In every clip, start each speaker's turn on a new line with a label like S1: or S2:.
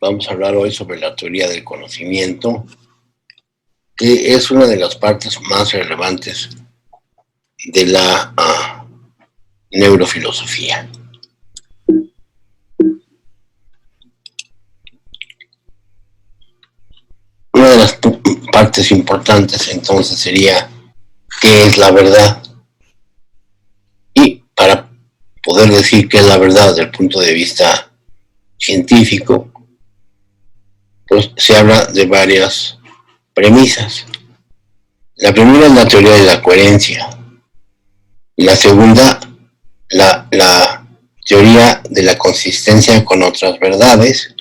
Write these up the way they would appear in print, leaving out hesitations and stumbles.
S1: Vamos a hablar hoy sobre la teoría del conocimiento, que es una de las partes más relevantes de la neurofilosofía. Una de las partes importantes entonces sería ¿qué es la verdad? Y para poder decir qué es la verdad desde el punto de vista científico, pues se habla de varias premisas. La primera es la teoría de la coherencia. La segunda, la teoría de la consistencia con otras verdades,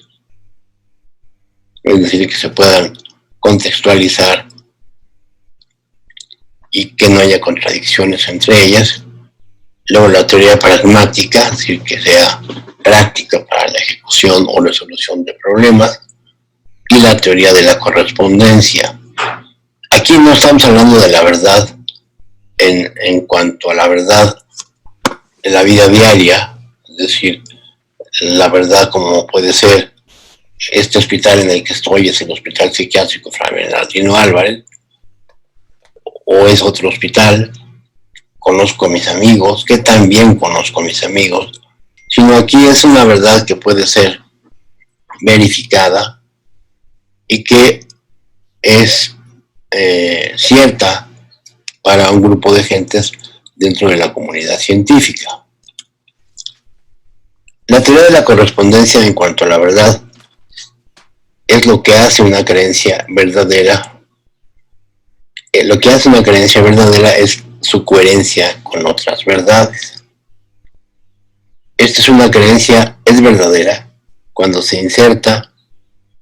S1: es decir, que se puedan contextualizar y que no haya contradicciones entre ellas. Luego la teoría pragmática, es decir, que sea práctica para la ejecución o resolución de problemas. Y la teoría de la correspondencia. Aquí no estamos hablando de la verdad en cuanto a la verdad en la vida diaria, es decir, la verdad como puede ser este hospital en el que estoy es el Hospital Psiquiátrico Fray Bernardino Álvarez, o es otro hospital, conozco a mis amigos, que también conozco a mis amigos, sino aquí es una verdad que puede ser verificada y que es cierta para un grupo de gentes dentro de la comunidad científica. La teoría de la correspondencia en cuanto a la verdad es lo que hace una creencia verdadera. Lo que hace una creencia verdadera es su coherencia con otras verdades. Esta es una creencia, es verdadera cuando se inserta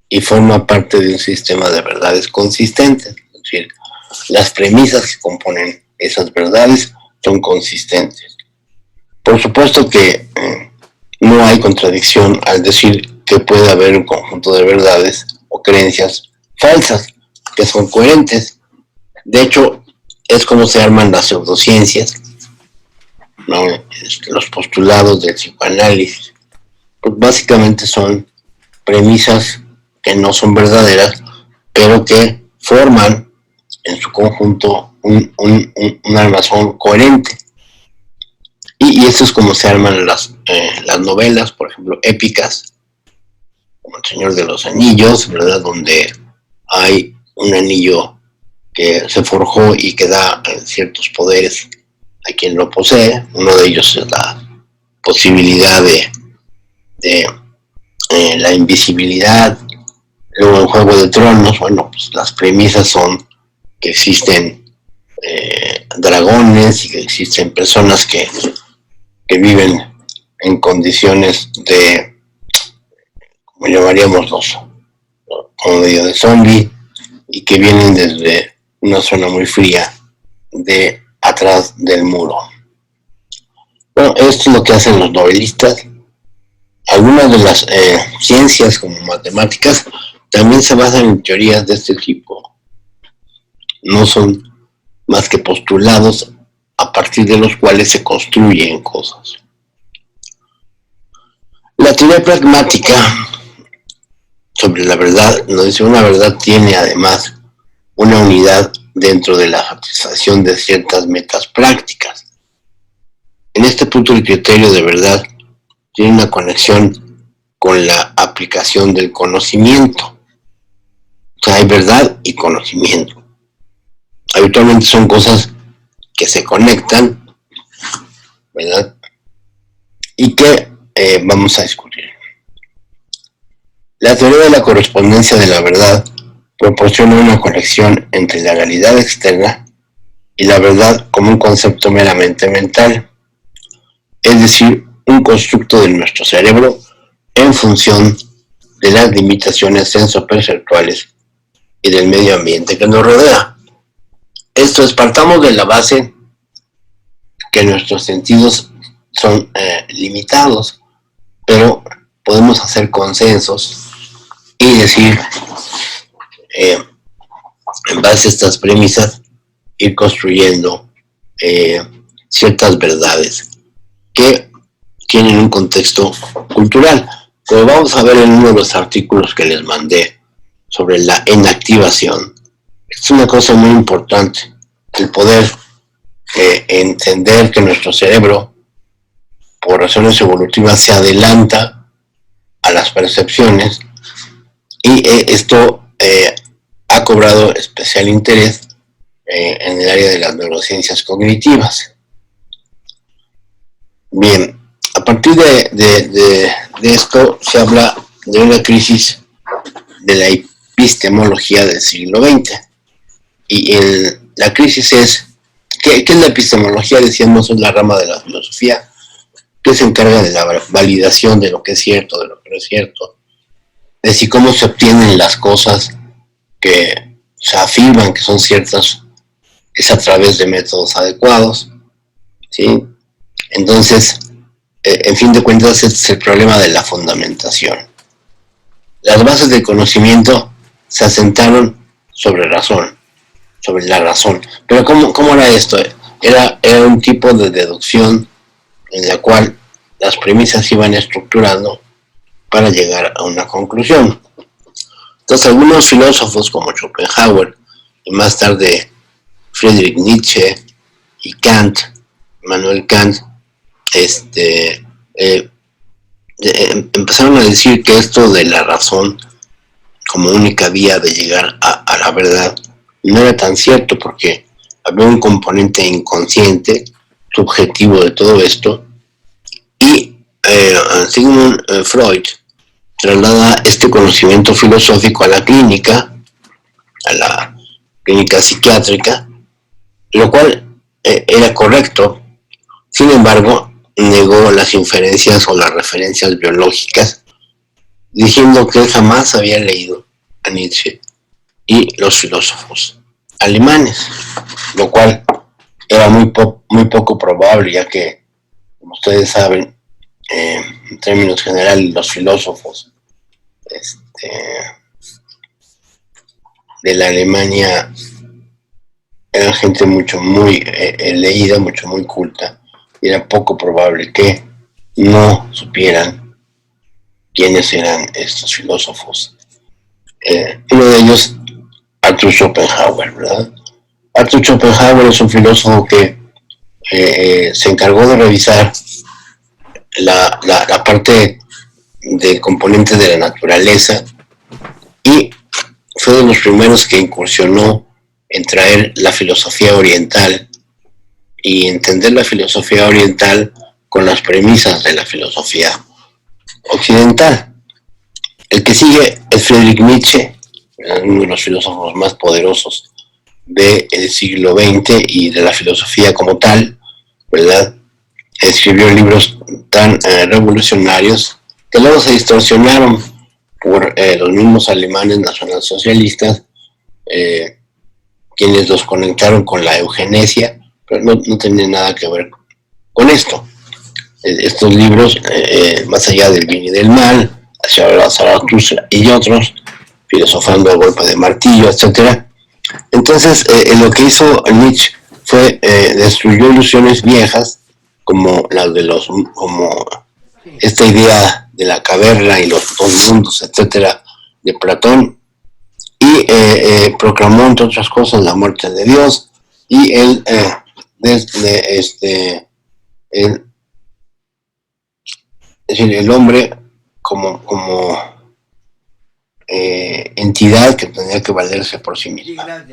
S1: y forma parte de un sistema de verdades consistentes. Es decir, las premisas que componen esas verdades son consistentes. Por supuesto que no hay contradicción al decir que puede haber un conjunto de verdades o creencias falsas que son coherentes. De hecho, es como se arman las pseudociencias, ¿no? Los postulados del psicoanálisis. Pues básicamente son premisas que no son verdaderas, pero que forman en su conjunto un armazón coherente. Y eso es como se arman las novelas, por ejemplo, épicas, como El Señor de los Anillos, ¿verdad? Donde hay un anillo que se forjó y que da ciertos poderes a quien lo posee. Uno de ellos es la posibilidad de la invisibilidad. Luego en Juego de Tronos, bueno, pues las premisas son que existen dragones y que existen personas que viven en condiciones de, como llamaríamos como medio de zombie, y que vienen desde una zona muy fría de atrás del muro. Bueno, esto es lo que hacen los novelistas. Algunas de las ciencias como matemáticas también se basan en teorías de este tipo. No son más que postulados a partir de los cuales se construyen cosas. La teoría pragmática sobre la verdad nos dice una verdad tiene además una unidad dentro de la satisfacción de ciertas metas prácticas. En este punto el criterio de verdad tiene una conexión con la aplicación del conocimiento. O sea, hay verdad y conocimiento. Habitualmente son cosas que se conectan, ¿verdad? Y que vamos a discutir. La teoría de la correspondencia de la verdad proporciona una conexión entre la realidad externa y la verdad como un concepto meramente mental, es decir, un constructo de nuestro cerebro en función de las limitaciones sensoperceptuales y del medio ambiente que nos rodea. Esto es, partamos de la base que nuestros sentidos son limitados, pero podemos hacer consensos y decir, en base a estas premisas, ir construyendo ciertas verdades que tienen un contexto cultural. Como vamos a ver en uno de los artículos que les mandé sobre la inactivación, es una cosa muy importante, el poder entender que nuestro cerebro, por razones evolutivas, se adelanta a las percepciones y esto ha cobrado especial interés en el área de las neurociencias cognitivas. Bien, a partir de esto se habla de una crisis de la epistemología del siglo XX. Y la crisis es, ¿qué es la epistemología? Decíamos, es la rama de la filosofía que se encarga de la validación de lo que es cierto, de lo que no es cierto, de si cómo se obtienen las cosas que se afirman que son ciertas es a través de métodos adecuados, ¿sí? Entonces, en fin de cuentas, este es el problema de la fundamentación. Las bases del conocimiento se asentaron sobre razón, sobre la razón. Pero ¿cómo era esto? Era un tipo de deducción en la cual las premisas se iban estructurando para llegar a una conclusión. Entonces, algunos filósofos como Schopenhauer y más tarde Friedrich Nietzsche y Kant, Immanuel Kant, empezaron a decir que esto de la razón como única vía de llegar a la verdad no era tan cierto, porque había un componente inconsciente, subjetivo de todo esto, y Sigmund Freud traslada este conocimiento filosófico a la clínica psiquiátrica, lo cual era correcto. Sin embargo, negó las inferencias o las referencias biológicas, diciendo que él jamás había leído a Nietzsche y los filósofos alemanes, lo cual era muy poco probable, ya que, como ustedes saben, en términos generales, los filósofos de la Alemania eran gente muy leída, muy culta, y era poco probable que no supieran quiénes eran estos filósofos. Uno de ellos, Arthur Schopenhauer, ¿verdad? Arthur Schopenhauer es un filósofo que se encargó de revisar la parte del componente de la naturaleza y fue de los primeros que incursionó en traer la filosofía oriental y entender la filosofía oriental con las premisas de la filosofía occidental. El que sigue es Friedrich Nietzsche, uno de los filósofos más poderosos del siglo XX y de la filosofía como tal, ¿verdad? Escribió libros tan revolucionarios que luego se distorsionaron por los mismos alemanes nacionalsocialistas, quienes los conectaron con la eugenesia, pero no tenían nada que ver con esto. Estos libros, más allá del bien y del mal, hacia la Zaratustra y otros, filosofando a golpe de martillo, etc. Entonces, lo que hizo Nietzsche fue destruyó ilusiones viejas, como las de como esta idea de la caverna y los dos mundos, etcétera, de Platón, y proclamó, entre otras cosas, la muerte de Dios, y él es decir, el hombre como entidad que tenía que valerse por sí misma.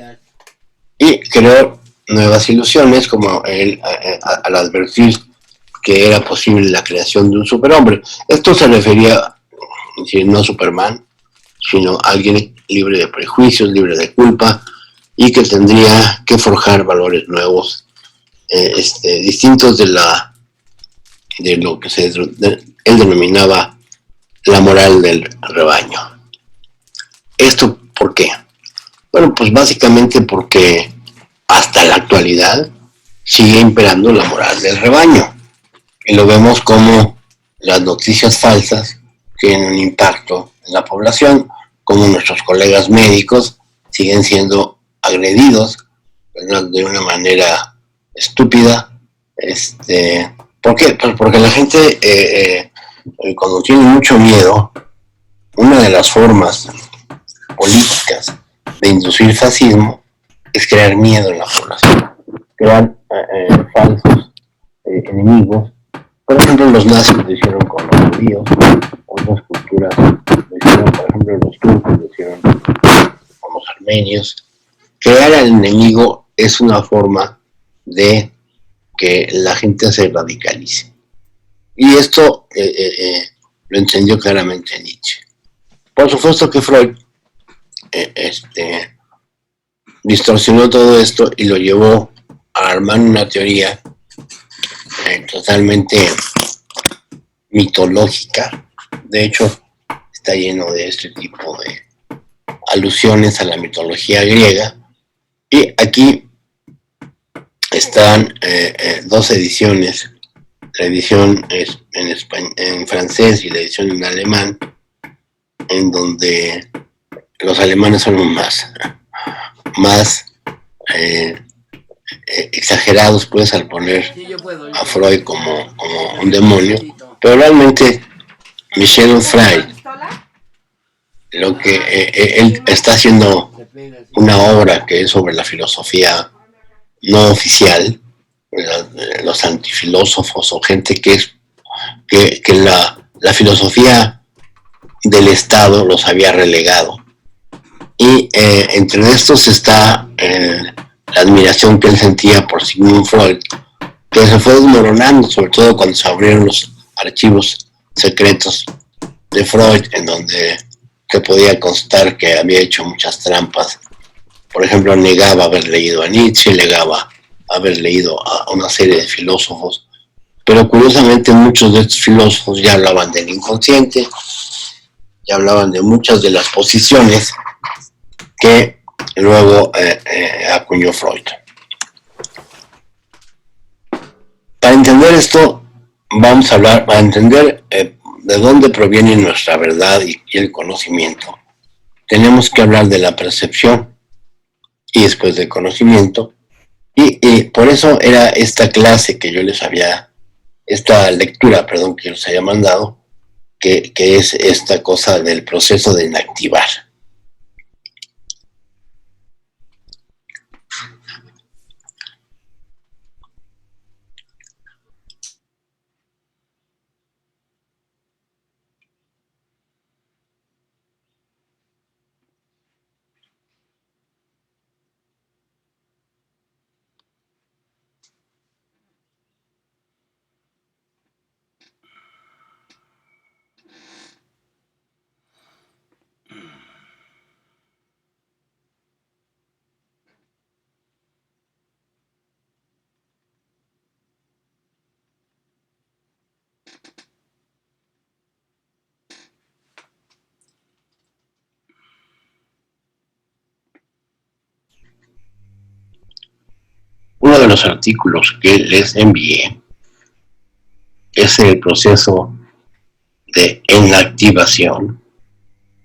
S1: Y creó nuevas ilusiones, como él al advertir que era posible la creación de un superhombre. Esto se refería, es decir, no a Superman, sino a alguien libre de prejuicios, libre de culpa, y que tendría que forjar valores nuevos, distintos de lo que él denominaba la moral del rebaño. ¿Esto por qué? Bueno, pues básicamente porque hasta la actualidad sigue imperando la moral del rebaño. Y lo vemos como las noticias falsas tienen un impacto en la población, como nuestros colegas médicos siguen siendo agredidos, ¿verdad?, de una manera estúpida. ¿Por qué? Pues porque la gente cuando tienen mucho miedo, una de las formas políticas de inducir fascismo es crear miedo en la población, crear falsos enemigos. Por ejemplo, los nazis lo hicieron con los judíos, otras culturas lo hicieron, por ejemplo, los turcos lo hicieron con los armenios. Crear al enemigo es una forma de que la gente se radicalice. Y esto lo entendió claramente Nietzsche. Por supuesto que Freud distorsionó todo esto y lo llevó a armar una teoría totalmente mitológica. De hecho, está lleno de este tipo de alusiones a la mitología griega. Y aquí están dos ediciones. La edición es en francés y la edición en alemán, en donde los alemanes son más exagerados, pues, al poner a Freud como un demonio, pero realmente Michel Onfray, lo que él está haciendo una obra que es sobre la filosofía no oficial, los antifilósofos o gente que la filosofía del Estado los había relegado. Y entre estos está la admiración que él sentía por Sigmund Freud, que se fue desmoronando, sobre todo cuando se abrieron los archivos secretos de Freud, en donde se podía constar que había hecho muchas trampas. Por ejemplo, negaba haber leído a Nietzsche, negaba haber leído a una serie de filósofos, pero curiosamente muchos de estos filósofos ya hablaban del inconsciente, ya hablaban de muchas de las posiciones que luego acuñó Freud. Para entender esto, vamos a hablar, para entender de dónde proviene nuestra verdad y el conocimiento, tenemos que hablar de la percepción y después del conocimiento, y por eso era esta clase que yo les había, esta lectura, perdón, que yo les había mandado, que es esta cosa del proceso de inactivar. Uno de los artículos que les envié es el proceso de inactivación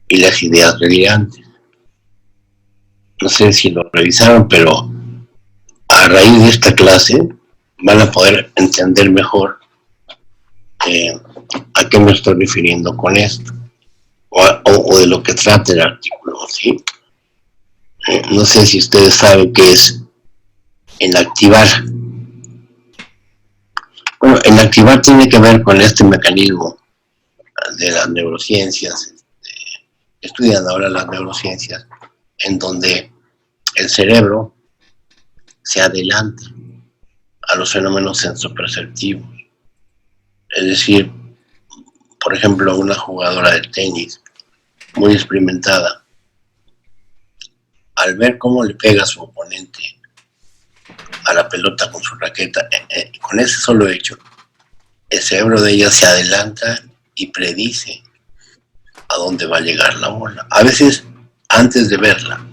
S1: y las ideas delirantes. No sé si lo revisaron, pero a raíz de esta clase van a poder entender mejor a qué me estoy refiriendo con esto, o de lo que trata el artículo, ¿sí? No sé si ustedes saben qué es inactivar. Bueno, inactivar tiene que ver con este mecanismo de las neurociencias, estudian ahora las neurociencias, en donde el cerebro se adelanta a los fenómenos sensoperceptivos. Es decir, por ejemplo, una jugadora de tenis muy experimentada, al ver cómo le pega a su oponente a la pelota con su raqueta, con ese solo hecho, el cerebro de ella se adelanta y predice a dónde va a llegar la bola, a veces antes de verla.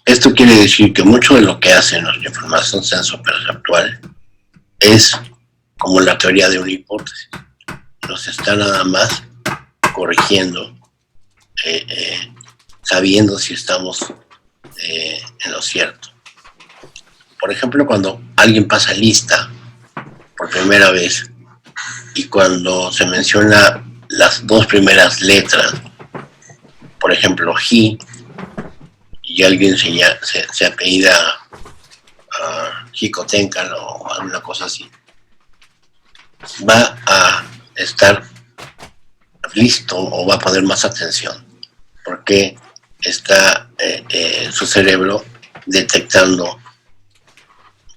S1: Esto quiere decir que mucho de lo que hace nuestra información sensoperceptual es como la teoría de una hipótesis. Nos está nada más corrigiendo, sabiendo si estamos en lo cierto. Por ejemplo, cuando alguien pasa lista por primera vez y cuando se menciona las dos primeras letras, por ejemplo, He, y alguien se apellida Jicotencal o alguna cosa así, va a estar listo o va a poner más atención, porque está su cerebro detectando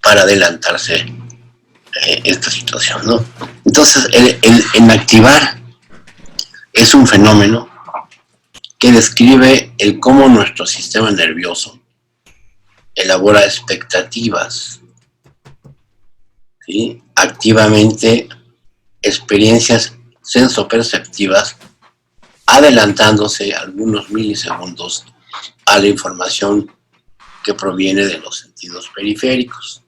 S1: para adelantarse esta situación, ¿no? Entonces, el activar es un fenómeno que describe el cómo nuestro sistema nervioso elabora expectativas, ¿sí? Activamente experiencias sensoperceptivas, adelantándose algunos milisegundos a la información que proviene de los sentidos periféricos.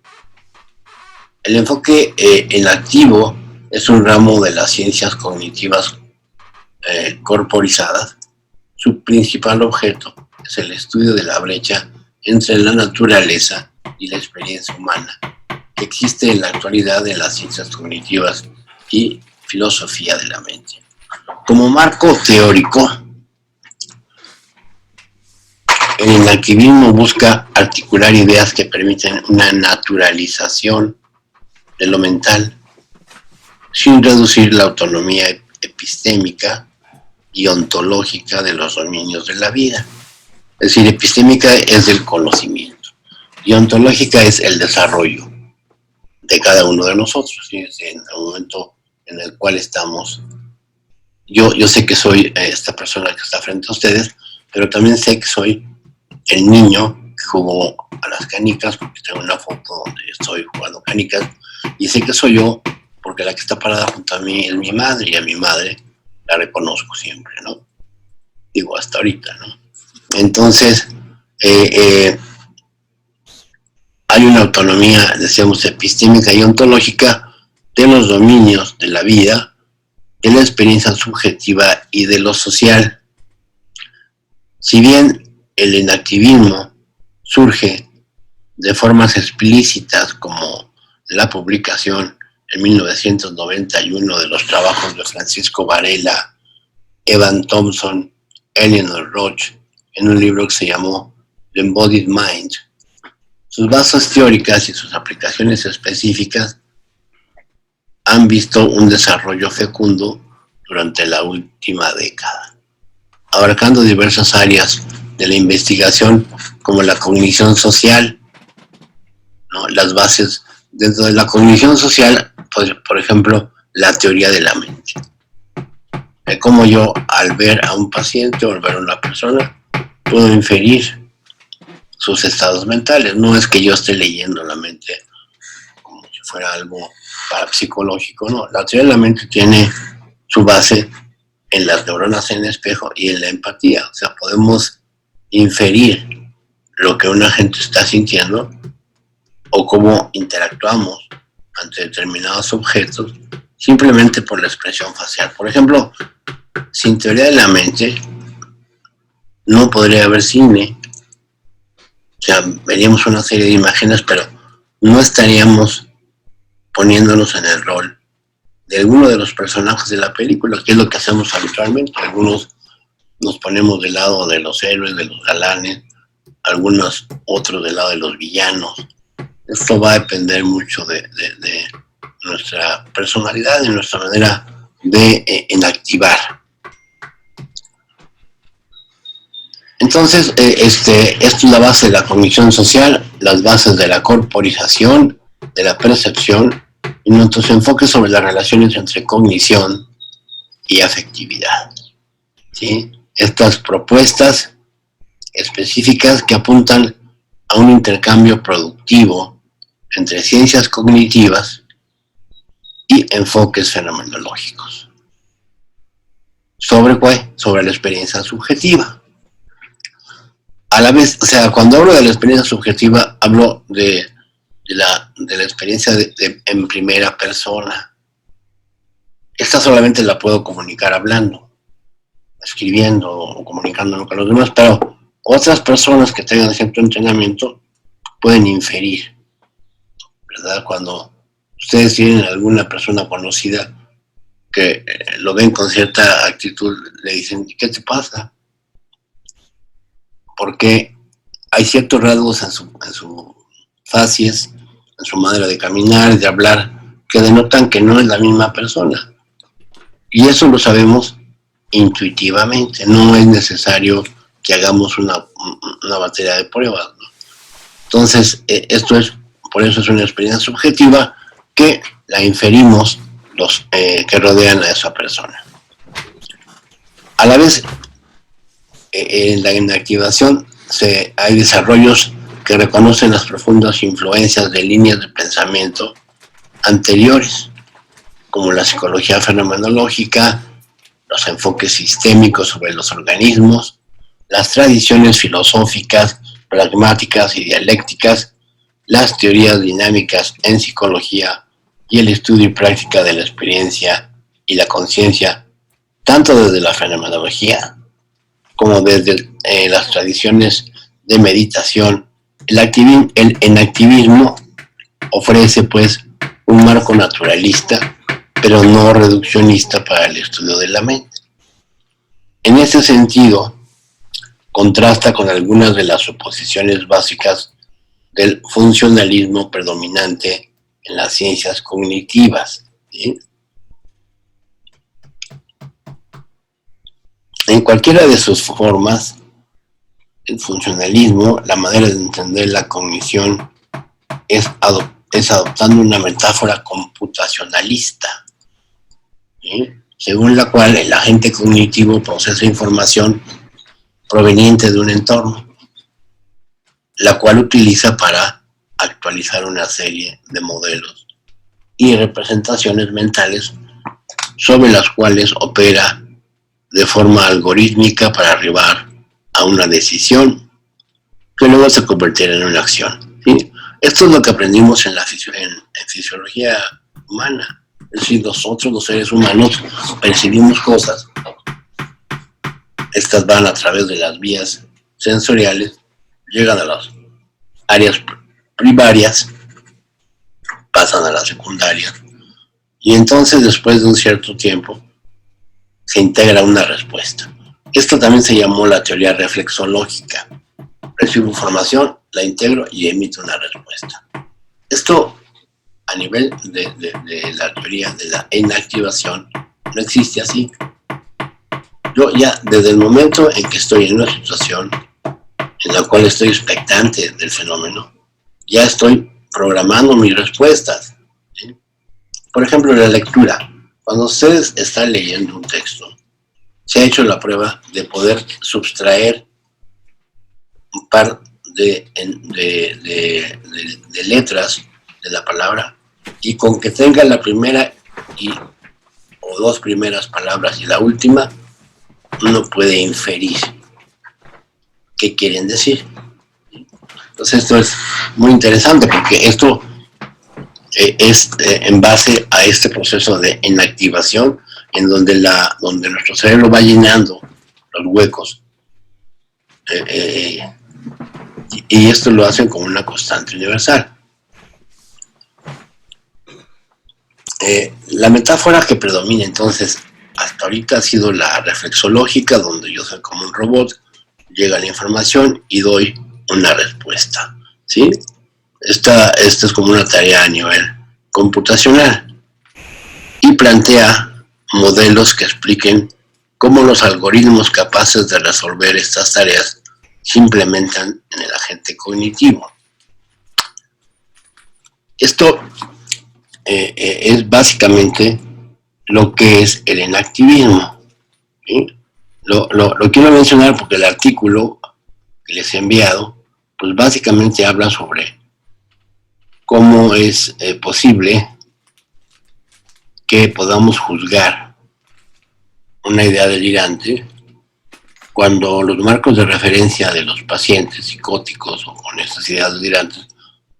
S1: El enfoque en activo es un ramo de las ciencias cognitivas corporizadas. Su principal objeto es el estudio de la brecha entre la naturaleza y la experiencia humana que existe en la actualidad en las ciencias cognitivas y filosofía de la mente. Como marco teórico, el inactivismo busca articular ideas que permiten una naturalización de lo mental sin reducir la autonomía epistémica y ontológica de los dominios de la vida. Es decir, epistémica es el conocimiento y ontológica es el desarrollo de cada uno de nosotros, ¿sí? En el momento en el cual estamos. Yo sé que soy esta persona que está frente a ustedes, pero también sé que soy el niño que jugó a las canicas, porque tengo una foto donde estoy jugando canicas, y sé que soy yo porque la que está parada junto a mí es mi madre, y a mi madre la reconozco siempre, ¿no? Digo, hasta ahorita, ¿no? Entonces, hay una autonomía, decíamos, epistémica y ontológica de los dominios de la vida, de la experiencia subjetiva y de lo social. Si bien el inactivismo surge de formas explícitas como la publicación en 1991 de los trabajos de Francisco Varela, Evan Thompson, Eleanor Roch, en un libro que se llamó The Embodied Mind, sus bases teóricas y sus aplicaciones específicas han visto un desarrollo fecundo durante la última década, abarcando diversas áreas de la investigación como la cognición social, ¿no? Las bases dentro de la cognición social, pues, por ejemplo, la teoría de la mente. De cómo yo, al ver a un paciente o al ver a una persona, puedo inferir sus estados mentales. No es que yo esté leyendo la mente como si fuera algo parapsicológico, no. La teoría de la mente tiene su base en las neuronas en espejo y en la empatía. O sea, podemos inferir lo que una gente está sintiendo o cómo interactuamos ante determinados objetos simplemente por la expresión facial. Por ejemplo, sin teoría de la mente no podría haber cine. O sea, veríamos una serie de imágenes, pero no estaríamos poniéndonos en el rol de alguno de los personajes de la película, que es lo que hacemos habitualmente. Algunos nos ponemos del lado de los héroes, de los galanes, algunos otros del lado de los villanos. Esto va a depender mucho de nuestra personalidad, de nuestra manera de enactivar. Entonces, esto es la base de la cognición social, las bases de la corporización, de la percepción, y nuestros enfoques sobre las relaciones entre cognición y afectividad, ¿sí? Estas propuestas específicas que apuntan a un intercambio productivo entre ciencias cognitivas y enfoques fenomenológicos. ¿Sobre qué? Sobre la experiencia subjetiva. A la vez, o sea, cuando hablo de la experiencia subjetiva, hablo de la experiencia en primera persona. Esta solamente la puedo comunicar hablando, escribiendo o comunicándome con los demás, pero otras personas que tengan cierto entrenamiento pueden inferir, ¿verdad? Cuando ustedes tienen alguna persona conocida que lo ven con cierta actitud, le dicen, ¿qué te pasa? Porque hay ciertos rasgos en su facies, en su manera de caminar, de hablar, que denotan que no es la misma persona. Y eso lo sabemos intuitivamente, no es necesario que hagamos una batería de pruebas, ¿no? Entonces, por eso es una experiencia subjetiva que la inferimos los que rodean a esa persona. A la vez, en la inactivación hay desarrollos que reconocen las profundas influencias de líneas de pensamiento anteriores, como la psicología fenomenológica, los enfoques sistémicos sobre los organismos, las tradiciones filosóficas, pragmáticas y dialécticas, las teorías dinámicas en psicología y el estudio y práctica de la experiencia y la conciencia, tanto desde la fenomenología como desde las tradiciones de meditación. El enactivismo ofrece pues un marco naturalista, pero no reduccionista para el estudio de la mente. En ese sentido, contrasta con algunas de las suposiciones básicas del funcionalismo predominante en las ciencias cognitivas, ¿sí? En cualquiera de sus formas, el funcionalismo, la manera de entender la cognición, es adoptando una metáfora computacionalista, ¿sí? Según la cual el agente cognitivo procesa información proveniente de un entorno, la cual utiliza para actualizar una serie de modelos y representaciones mentales sobre las cuales opera de forma algorítmica para arribar a una decisión que luego se convertirá en una acción, ¿sí? Esto es lo que aprendimos en fisiología humana. Es decir, nosotros los seres humanos percibimos cosas, estas van a través de las vías sensoriales, llegan a las áreas primarias, pasan a las secundarias, y entonces después de un cierto tiempo se integra una respuesta. Esto también se llamó la teoría reflexológica. Recibo información, la integro y emito una respuesta. Esto, a nivel de la teoría de la inactivación, no existe así. Yo ya, desde el momento en que estoy en una situación en la cual estoy expectante del fenómeno, ya estoy programando mis respuestas, ¿sí? Por ejemplo, la lectura. Cuando ustedes están leyendo un texto, se ha hecho la prueba de poder subtraer un par de letras de la palabra, y con que tenga la primera o dos primeras palabras y la última, uno puede inferir qué quieren decir. Entonces esto es muy interesante porque esto es en base a este proceso de inactivación en donde nuestro cerebro va llenando los huecos, y esto lo hacen como una constante universal. La metáfora que predomina entonces hasta ahorita ha sido la reflexológica, donde yo soy como un robot, llega la información y doy una respuesta, ¿sí? Esta es como una tarea a nivel computacional y plantea modelos que expliquen cómo los algoritmos capaces de resolver estas tareas se implementan en el agente cognitivo. Esto es básicamente lo que es el enactivismo, ¿sí? Lo quiero mencionar porque el artículo que les he enviado, pues básicamente habla sobre cómo es posible que podamos juzgar una idea delirante cuando los marcos de referencia de los pacientes psicóticos o con estas ideas delirantes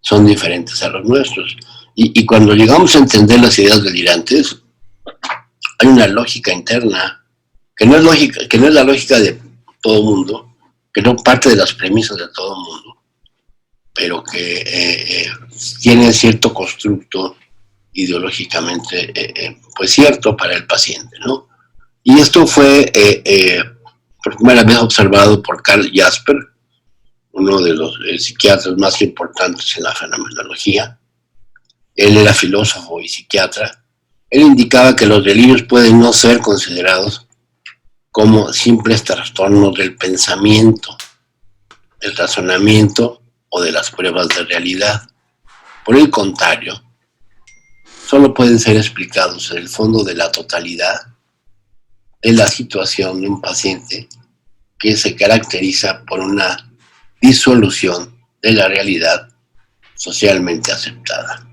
S1: son diferentes a los nuestros. Y cuando llegamos a entender las ideas delirantes, hay una lógica interna que no es la lógica de todo mundo, que no parte de las premisas de todo mundo, pero que tiene cierto constructo ideológicamente pues cierto para el paciente, ¿no? Y esto fue por primera vez observado por Karl Jasper, uno de los psiquiatras más importantes en la fenomenología. Él era filósofo y psiquiatra. Él indicaba que los delirios pueden no ser considerados como simples trastornos del pensamiento, del razonamiento o de las pruebas de realidad. Por el contrario, solo pueden ser explicados en el fondo de la totalidad de la situación de un paciente que se caracteriza por una disolución de la realidad socialmente aceptada.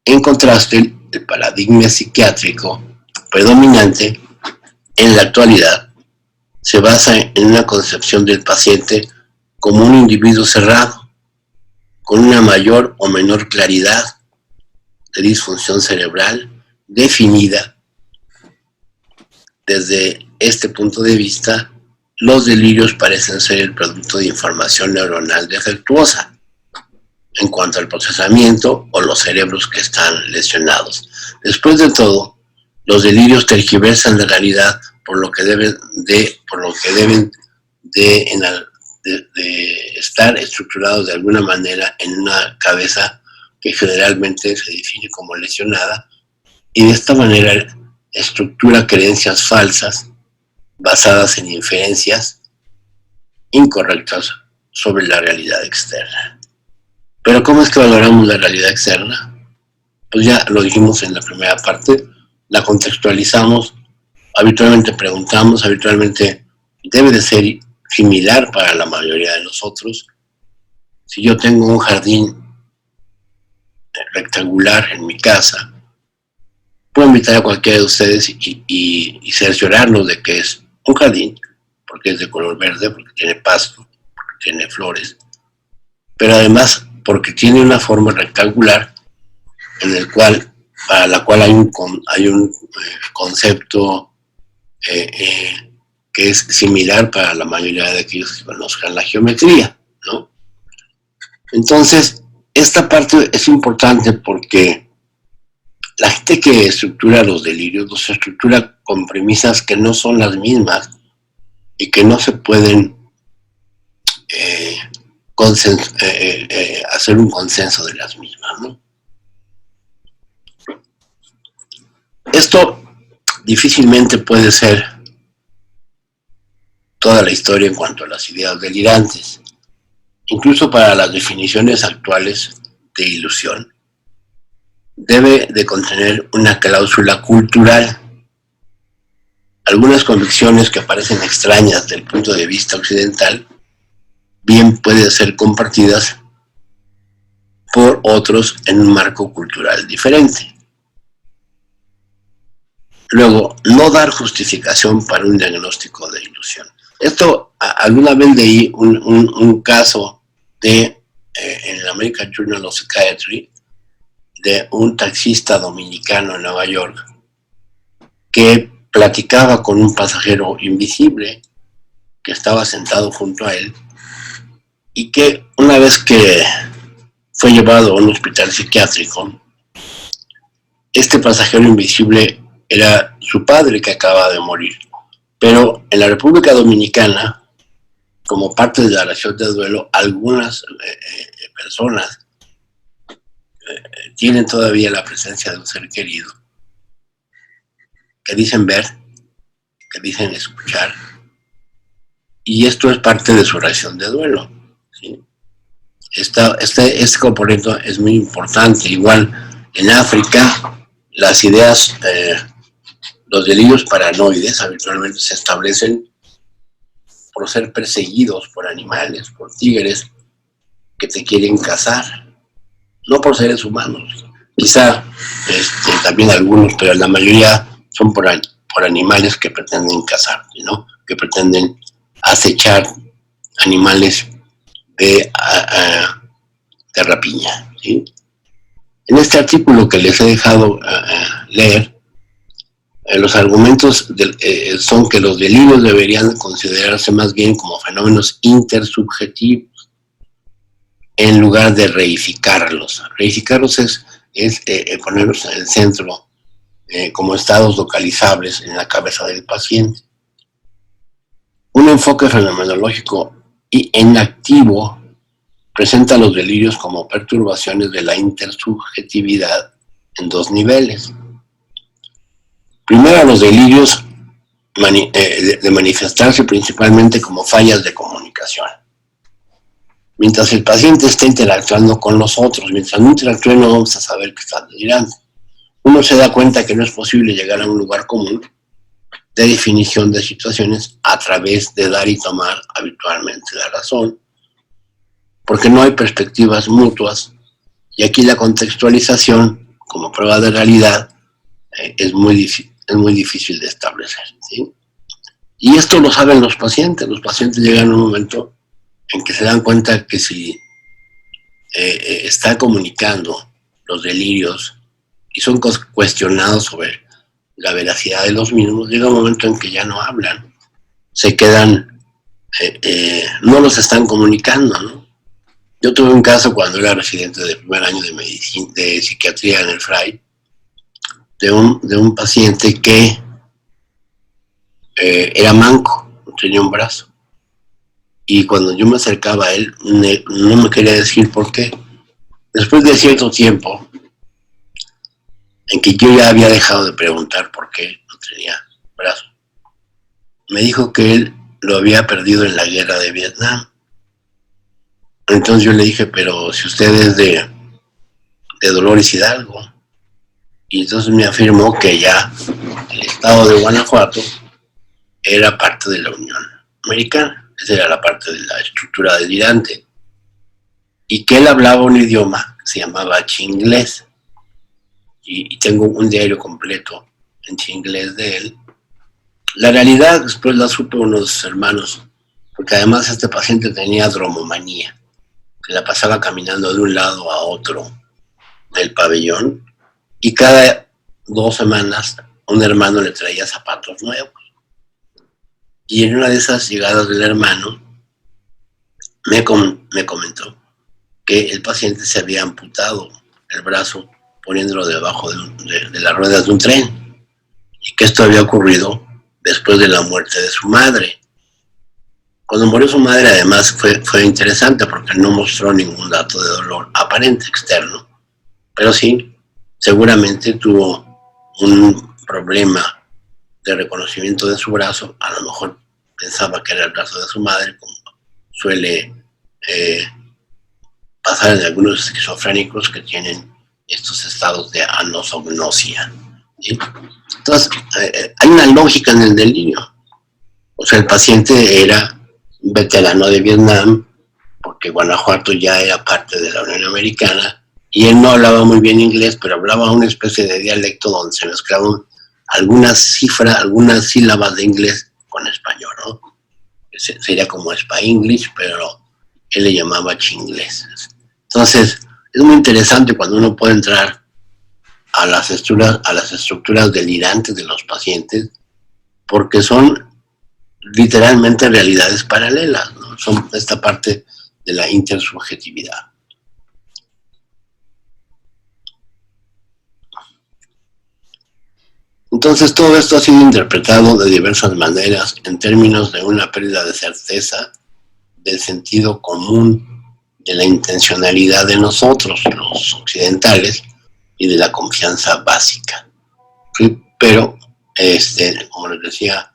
S1: En contraste, el paradigma psiquiátrico predominante en la actualidad se basa en una concepción del paciente como un individuo cerrado, con una mayor o menor claridad de disfunción cerebral definida. Desde este punto de vista, los delirios parecen ser el producto de información neuronal defectuosa en cuanto al procesamiento o los cerebros que están lesionados. Después de todo, los delirios tergiversan la realidad por lo que deben de estar estructurados de alguna manera en una cabeza que generalmente se define como lesionada, y de esta manera estructura creencias falsas basadas en inferencias incorrectas sobre la realidad externa. Pero ¿cómo es que valoramos la realidad externa? Pues ya lo dijimos en la primera parte, la contextualizamos, habitualmente preguntamos, habitualmente debe de ser similar para la mayoría de nosotros. Si yo tengo un jardín rectangular en mi casa, puedo invitar a cualquiera de ustedes y cerciorarnos de que es un jardín, porque es de color verde, porque tiene pasto, porque tiene flores, pero además porque tiene una forma rectangular en el cual, para la cual hay un concepto que es similar para la mayoría de aquellos que conozcan la geometría, ¿no? Entonces, esta parte es importante porque la gente que estructura los delirios los estructura con premisas que no son las mismas y que no se pueden hacer un consenso de las mismas, ¿no? Esto difícilmente puede ser toda la historia en cuanto a las ideas delirantes. Incluso para las definiciones actuales de ilusión, debe de contener una cláusula cultural. Algunas convicciones que parecen extrañas desde el punto de vista occidental, bien pueden ser compartidas por otros en un marco cultural diferente. Luego, no dar justificación para un diagnóstico de ilusión. Esto, alguna vez leí un caso en el American Journal of Psychiatry de un taxista dominicano en Nueva York que platicaba con un pasajero invisible que estaba sentado junto a él y que una vez que fue llevado a un hospital psiquiátrico, este pasajero invisible era su padre que acaba de morir. Pero en la República Dominicana, como parte de la oración de duelo, algunas personas tienen todavía la presencia de un ser querido, que dicen ver, que dicen escuchar, y esto es parte de su oración de duelo, ¿sí? Este componente es muy importante. Igual en África, las ideas, los delirios paranoides habitualmente se establecen por ser perseguidos por animales, por tigres que te quieren cazar, no por seres humanos. Quizá también algunos, pero la mayoría son por animales que pretenden cazar, ¿no? Que pretenden acechar animales de rapiña, ¿sí? En este artículo que les he dejado leer, los argumentos son que los delirios deberían considerarse más bien como fenómenos intersubjetivos en lugar de reificarlos. Reificarlos es es ponerlos en el centro como estados localizables en la cabeza del paciente. Un enfoque fenomenológico y en activo presenta los delirios como perturbaciones de la intersubjetividad en dos niveles. Primero, los delirios de manifestarse principalmente como fallas de comunicación. Mientras el paciente está interactuando con los otros, mientras no interactúe no vamos a saber que está delirando. Uno se da cuenta que no es posible llegar a un lugar común de definición de situaciones a través de dar y tomar habitualmente la razón, porque no hay perspectivas mutuas, y aquí la contextualización como prueba de realidad es muy difícil de establecer, ¿sí? Y esto lo saben los pacientes llegan a un momento en que se dan cuenta que si están comunicando los delirios y son cuestionados sobre la veracidad de los mismos, llega un momento en que ya no hablan, se quedan, no los están comunicando, ¿no? Yo tuve un caso cuando era residente de primer año de medicina, de psiquiatría en el Fray, de un paciente que era manco, no tenía un brazo. Y cuando yo me acercaba a él, no me quería decir por qué. Después de cierto tiempo, en que yo ya había dejado de preguntar por qué no tenía brazo, me dijo que él lo había perdido en la guerra de Vietnam. Entonces yo le dije, pero si usted es de Dolores Hidalgo. Y entonces me afirmó que ya el estado de Guanajuato era parte de la Unión Americana. Esa era la parte de la estructura delirante. Y que él hablaba un idioma que se llamaba chinglés. Y tengo un diario completo en chinglés de él. La realidad después la supe unos hermanos, porque además este paciente tenía dromomanía, que la pasaba caminando de un lado a otro del pabellón, y cada 2 semanas un hermano le traía zapatos nuevos. Y en una de esas llegadas del hermano me comentó que el paciente se había amputado el brazo poniéndolo debajo de las ruedas de un tren, y que esto había ocurrido después de la muerte de su madre. Cuando murió su madre, además, fue interesante porque no mostró ningún dato de dolor aparente externo, pero sí, seguramente tuvo un problema de reconocimiento de su brazo. A lo mejor pensaba que era el brazo de su madre, como suele pasar en algunos esquizofrénicos que tienen estos estados de anosognosia, ¿sí? Entonces, hay una lógica en el delirio. O sea, el paciente era veterano de Vietnam, porque Guanajuato ya era parte de la Unión Americana, y él no hablaba muy bien inglés, pero hablaba una especie de dialecto donde se mezclaban algunas sílabas de inglés con español, ¿no? Sería como Spa-English, pero él le llamaba chinglés. Entonces, es muy interesante cuando uno puede entrar a las estructuras delirantes de los pacientes, porque son literalmente realidades paralelas, ¿no? Son esta parte de la intersubjetividad. Entonces todo esto ha sido interpretado de diversas maneras en términos de una pérdida de certeza del sentido común, de la intencionalidad de nosotros, los occidentales, y de la confianza básica. ¿Sí? Pero, como les decía,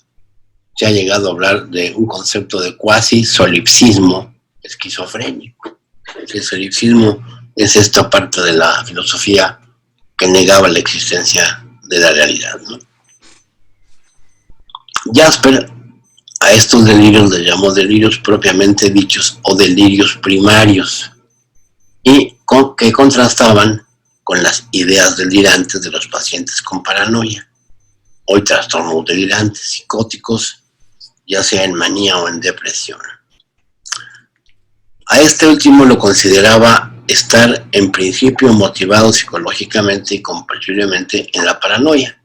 S1: se ha llegado a hablar de un concepto de cuasi solipsismo esquizofrénico. El solipsismo es esta parte de la filosofía que negaba la existencia de la realidad, ¿no? Jasper a estos delirios les llamó delirios propiamente dichos o delirios primarios, y que contrastaban con las ideas delirantes de los pacientes con paranoia. Hoy trastornos delirantes psicóticos, ya sea en manía o en depresión. A este último lo consideraba estar en principio motivado psicológicamente y comprensiblemente en la paranoia.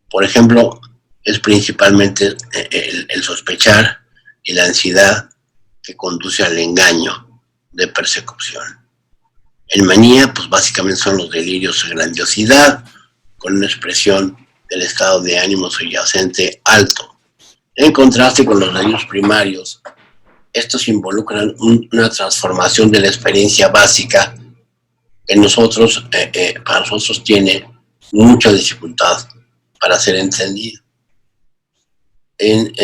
S1: Por ejemplo, es principalmente el sospechar y la ansiedad que conduce al engaño de persecución. En manía, pues básicamente son los delirios de grandiosidad, con una expresión del estado de ánimo subyacente alto. En contraste con los delirios primarios, estos involucran una transformación de la experiencia básica que para nosotros tiene mucha dificultad para ser entendido. En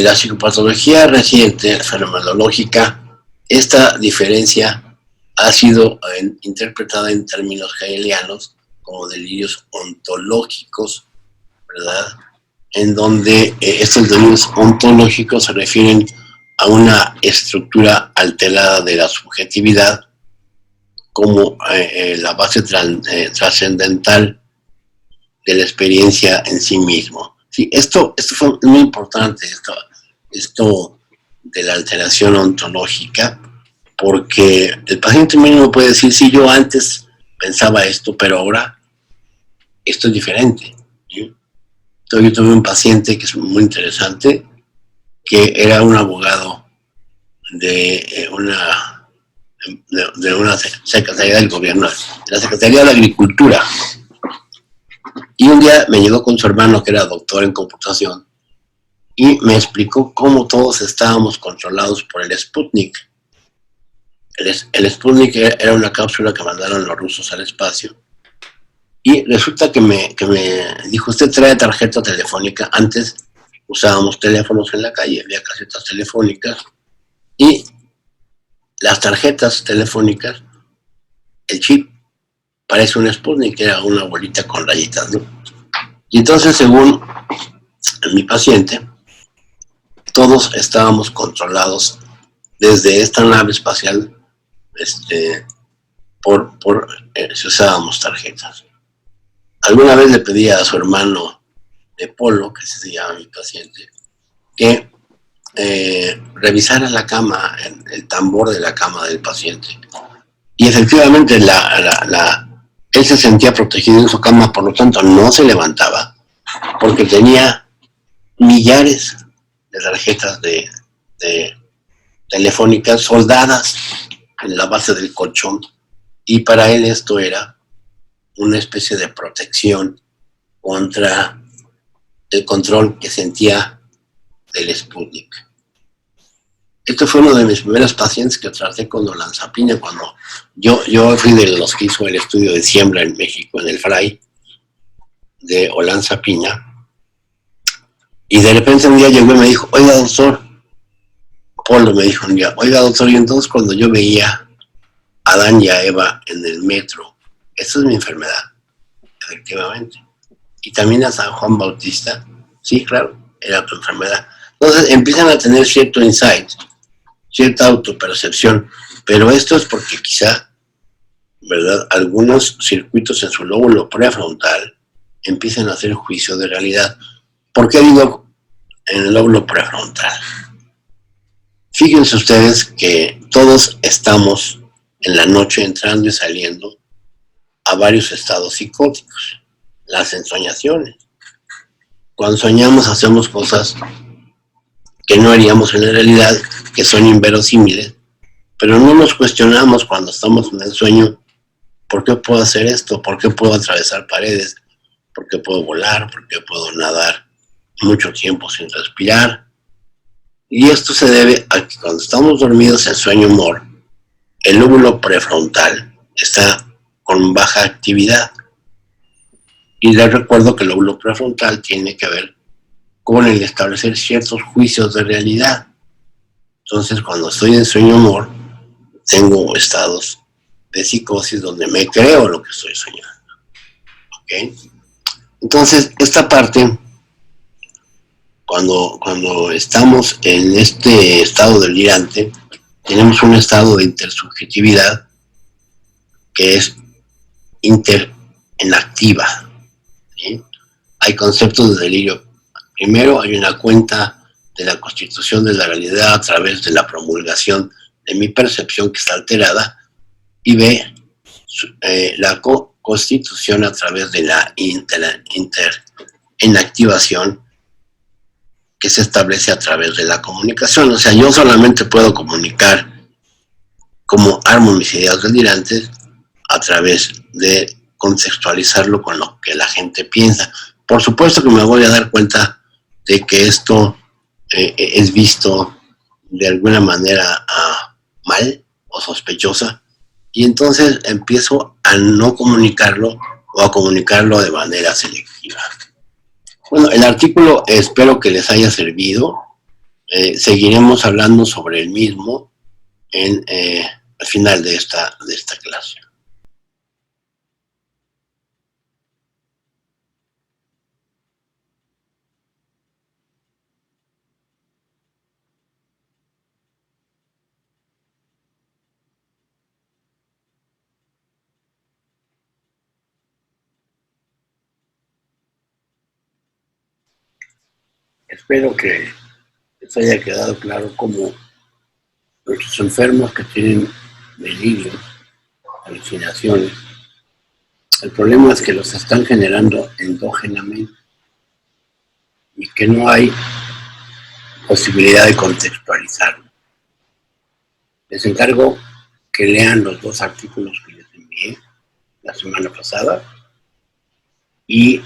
S1: la psicopatología reciente, fenomenológica, esta diferencia ha sido interpretada en términos hegelianos como delirios ontológicos, ¿verdad? En donde estos delirios ontológicos se refieren a una estructura alterada de la subjetividad como la base trascendental de la experiencia en sí mismo. Sí, esto fue muy importante, esto de la alteración ontológica, porque el paciente mismo puede decir, sí, yo antes pensaba esto, pero ahora esto es diferente. ¿Sí? Yo tuve un paciente que es muy interesante, que era un abogado de una secretaría del gobierno, de la Secretaría de la Agricultura. Y un día me llegó con su hermano, que era doctor en computación, y me explicó cómo todos estábamos controlados por el Sputnik. El Sputnik era una cápsula que mandaron los rusos al espacio. Y resulta que me dijo, usted trae tarjeta telefónica. Antes usábamos teléfonos en la calle, había casetas telefónicas. Y las tarjetas telefónicas, el chip, parece un Sputnik, que era una bolita con rayitas, ¿no? Y entonces, según mi paciente, todos estábamos controlados desde esta nave espacial si usábamos tarjetas. Alguna vez le pedí a su hermano de Polo, que se llama mi paciente, que revisara la cama, el tambor de la cama del paciente. Y efectivamente él se sentía protegido en su cama, por lo tanto no se levantaba, porque tenía millares de tarjetas de telefónicas soldadas en la base del colchón, y para él esto era una especie de protección contra el control que sentía del Sputnik. Este fue uno de mis primeros pacientes que traté con olanzapina, cuando yo fui de los que hizo el estudio de siembra en México, en el FRAI, de olanzapina, y de repente un día llegó y me dijo, oiga doctor, Polo me dijo un día, oiga doctor, y entonces cuando yo veía a Adán y a Eva en el metro, esta es mi enfermedad, efectivamente, y también a San Juan Bautista, sí, claro, era tu enfermedad. Entonces empiezan a tener cierto insight, cierta autopercepción, pero esto es porque quizá, ¿verdad?, algunos circuitos en su lóbulo prefrontal empiezan a hacer juicio de realidad. ¿Por qué digo en el lóbulo prefrontal? Fíjense ustedes que todos estamos en la noche entrando y saliendo a varios estados psicóticos, las ensoñaciones. Cuando soñamos hacemos cosas que no haríamos en la realidad, que son inverosímiles, pero no nos cuestionamos cuando estamos en el sueño, ¿por qué puedo hacer esto? ¿Por qué puedo atravesar paredes? ¿Por qué puedo volar? ¿Por qué puedo nadar mucho tiempo sin respirar? Y esto se debe a que cuando estamos dormidos en sueño humor, el lóbulo prefrontal está con baja actividad. Y les recuerdo que el lóbulo prefrontal tiene que ver con el establecer ciertos juicios de realidad. Entonces, cuando estoy en sueño humor, tengo estados de psicosis donde me creo lo que estoy soñando. ¿Okay? Entonces, esta parte, cuando estamos en este estado delirante, tenemos un estado de intersubjetividad que es interinactiva. ¿Sí? Hay conceptos de delirio. Primero, hay una cuenta de la constitución de la realidad a través de la promulgación de mi percepción que está alterada, y B, la constitución a través de la interinactivación que se establece a través de la comunicación. O sea, yo solamente puedo comunicar cómo armo mis ideas delirantes a través de contextualizarlo con lo que la gente piensa. Por supuesto que me voy a dar cuenta de que esto es visto de alguna manera mal o sospechosa, y entonces empiezo a no comunicarlo o a comunicarlo de manera selectiva. Bueno, el artículo espero que les haya servido. Seguiremos hablando sobre el mismo al final de esta clase. Espero que les haya quedado claro cómo nuestros enfermos que tienen delirios, alucinaciones, el problema es que los están generando endógenamente y que no hay posibilidad de contextualizarlo. Les encargo que lean los 2 artículos que les envié la semana pasada y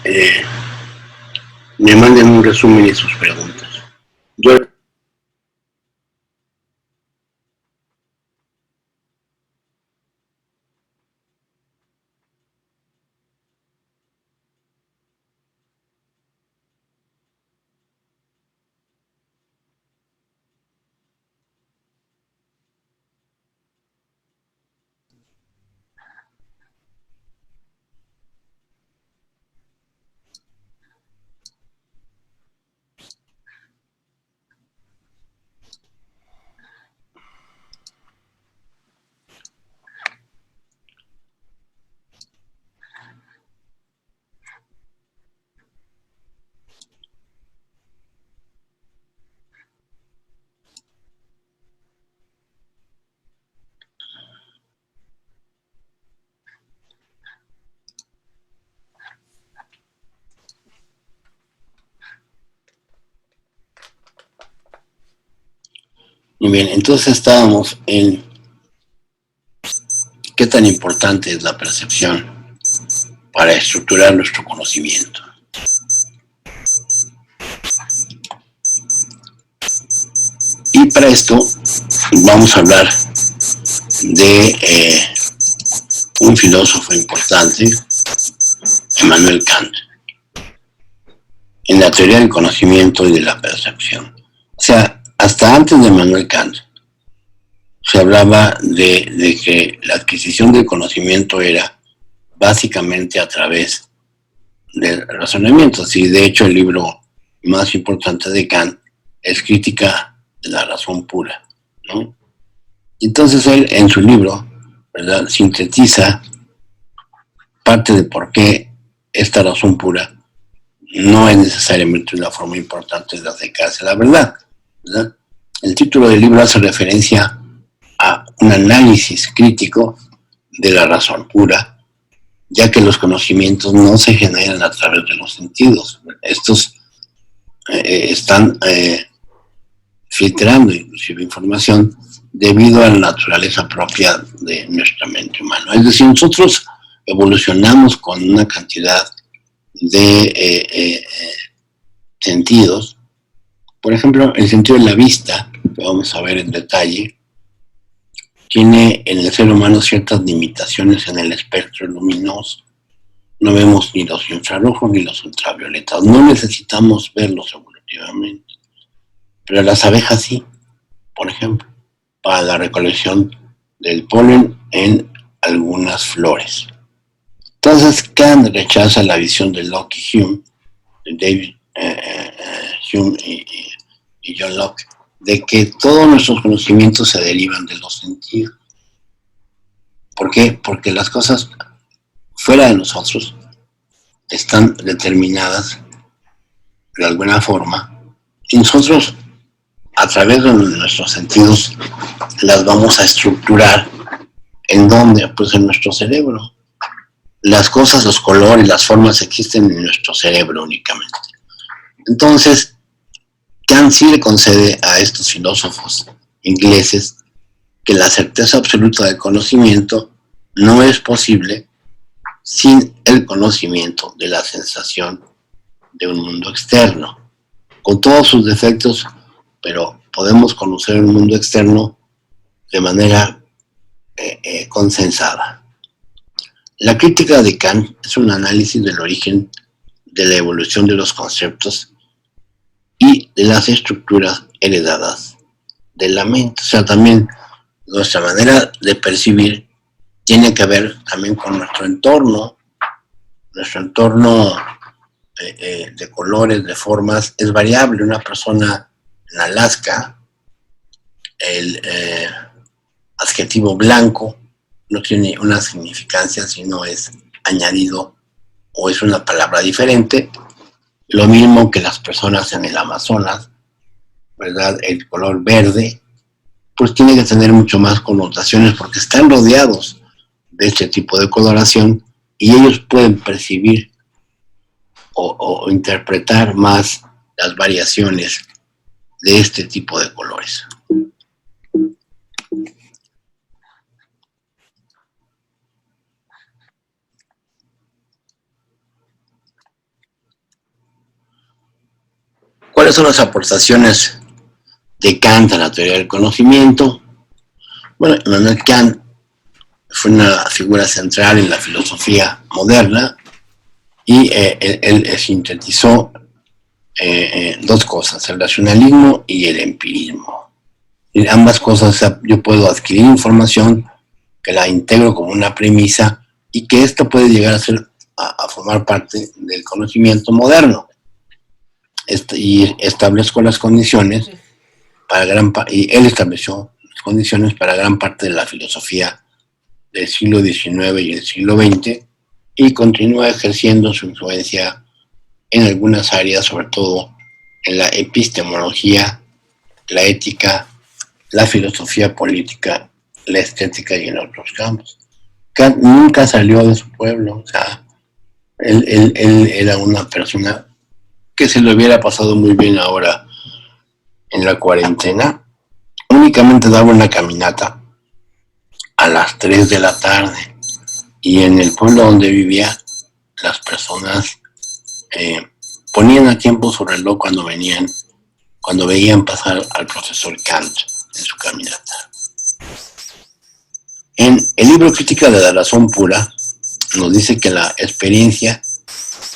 S1: me manden un resumen de sus preguntas. Yo Muy bien, entonces estábamos en qué tan importante es la percepción para estructurar nuestro conocimiento. Y para esto vamos a hablar de un filósofo importante, Immanuel Kant, en la teoría del conocimiento y de la percepción. O sea, hasta antes de Immanuel Kant se hablaba de que la adquisición del conocimiento era básicamente a través del razonamiento. Sí, de hecho, el libro más importante de Kant es Crítica de la razón pura, ¿no? Entonces él, en su libro, ¿verdad?, sintetiza parte de por qué esta razón pura no es necesariamente una forma importante de acercarse a la verdad, ¿verdad? El título del libro hace referencia a un análisis crítico de la razón pura, ya que los conocimientos no se generan a través de los sentidos. Estos están filtrando inclusive información debido a la naturaleza propia de nuestra mente humana. Es decir, nosotros evolucionamos con una cantidad de sentidos. Por ejemplo, el sentido de la vista, que vamos a ver en detalle, tiene en el ser humano ciertas limitaciones en el espectro luminoso. No vemos ni los infrarrojos ni los ultravioletas. No necesitamos verlos evolutivamente. Pero las abejas sí, por ejemplo, para la recolección del polen en algunas flores. Entonces, Kant rechaza la visión de Locke y Hume, de David Hume y John Locke, de que todos nuestros conocimientos se derivan de los sentidos. ¿Por qué? Porque las cosas fuera de nosotros están determinadas de alguna forma y nosotros, a través de nuestros sentidos, las vamos a estructurar. ¿En dónde? Pues en nuestro cerebro. Las cosas, los colores, las formas existen en nuestro cerebro únicamente. Entonces, Kant sí le concede a estos filósofos ingleses que la certeza absoluta del conocimiento no es posible sin el conocimiento de la sensación de un mundo externo, con todos sus defectos, pero podemos conocer el mundo externo de manera consensada. La crítica de Kant es un análisis del origen de la evolución de los conceptos y de las estructuras heredadas de la mente. O sea, también nuestra manera de percibir tiene que ver también con nuestro entorno de colores, de formas, es variable. Una persona en Alaska, el adjetivo blanco no tiene una significancia si no es añadido o es una palabra diferente. Lo mismo que las personas en el Amazonas, ¿verdad? El color verde, pues tiene que tener mucho más connotaciones porque están rodeados de este tipo de coloración y ellos pueden percibir o interpretar más las variaciones de este tipo de colores. ¿Cuáles son las aportaciones de Kant a la teoría del conocimiento? Bueno, Immanuel Kant fue una figura central en la filosofía moderna y él sintetizó dos cosas, el racionalismo y el empirismo. Y ambas cosas, yo puedo adquirir información que la integro como una premisa y que esto puede llegar a formar parte del conocimiento moderno. Y establezco las condiciones para y él estableció las condiciones para gran parte de la filosofía del siglo XIX y el siglo XX y continúa ejerciendo su influencia en algunas áreas, sobre todo en la epistemología, la ética, la filosofía política, la estética y en otros campos. Kant nunca salió de su pueblo, o sea, él era una persona que se le hubiera pasado muy bien ahora en la cuarentena. Únicamente daba una caminata a las 3 de la tarde y en el pueblo donde vivía las personas ponían a tiempo su reloj cuando veían pasar al profesor Kant en su caminata. En el libro Crítica de la Razón Pura nos dice que la experiencia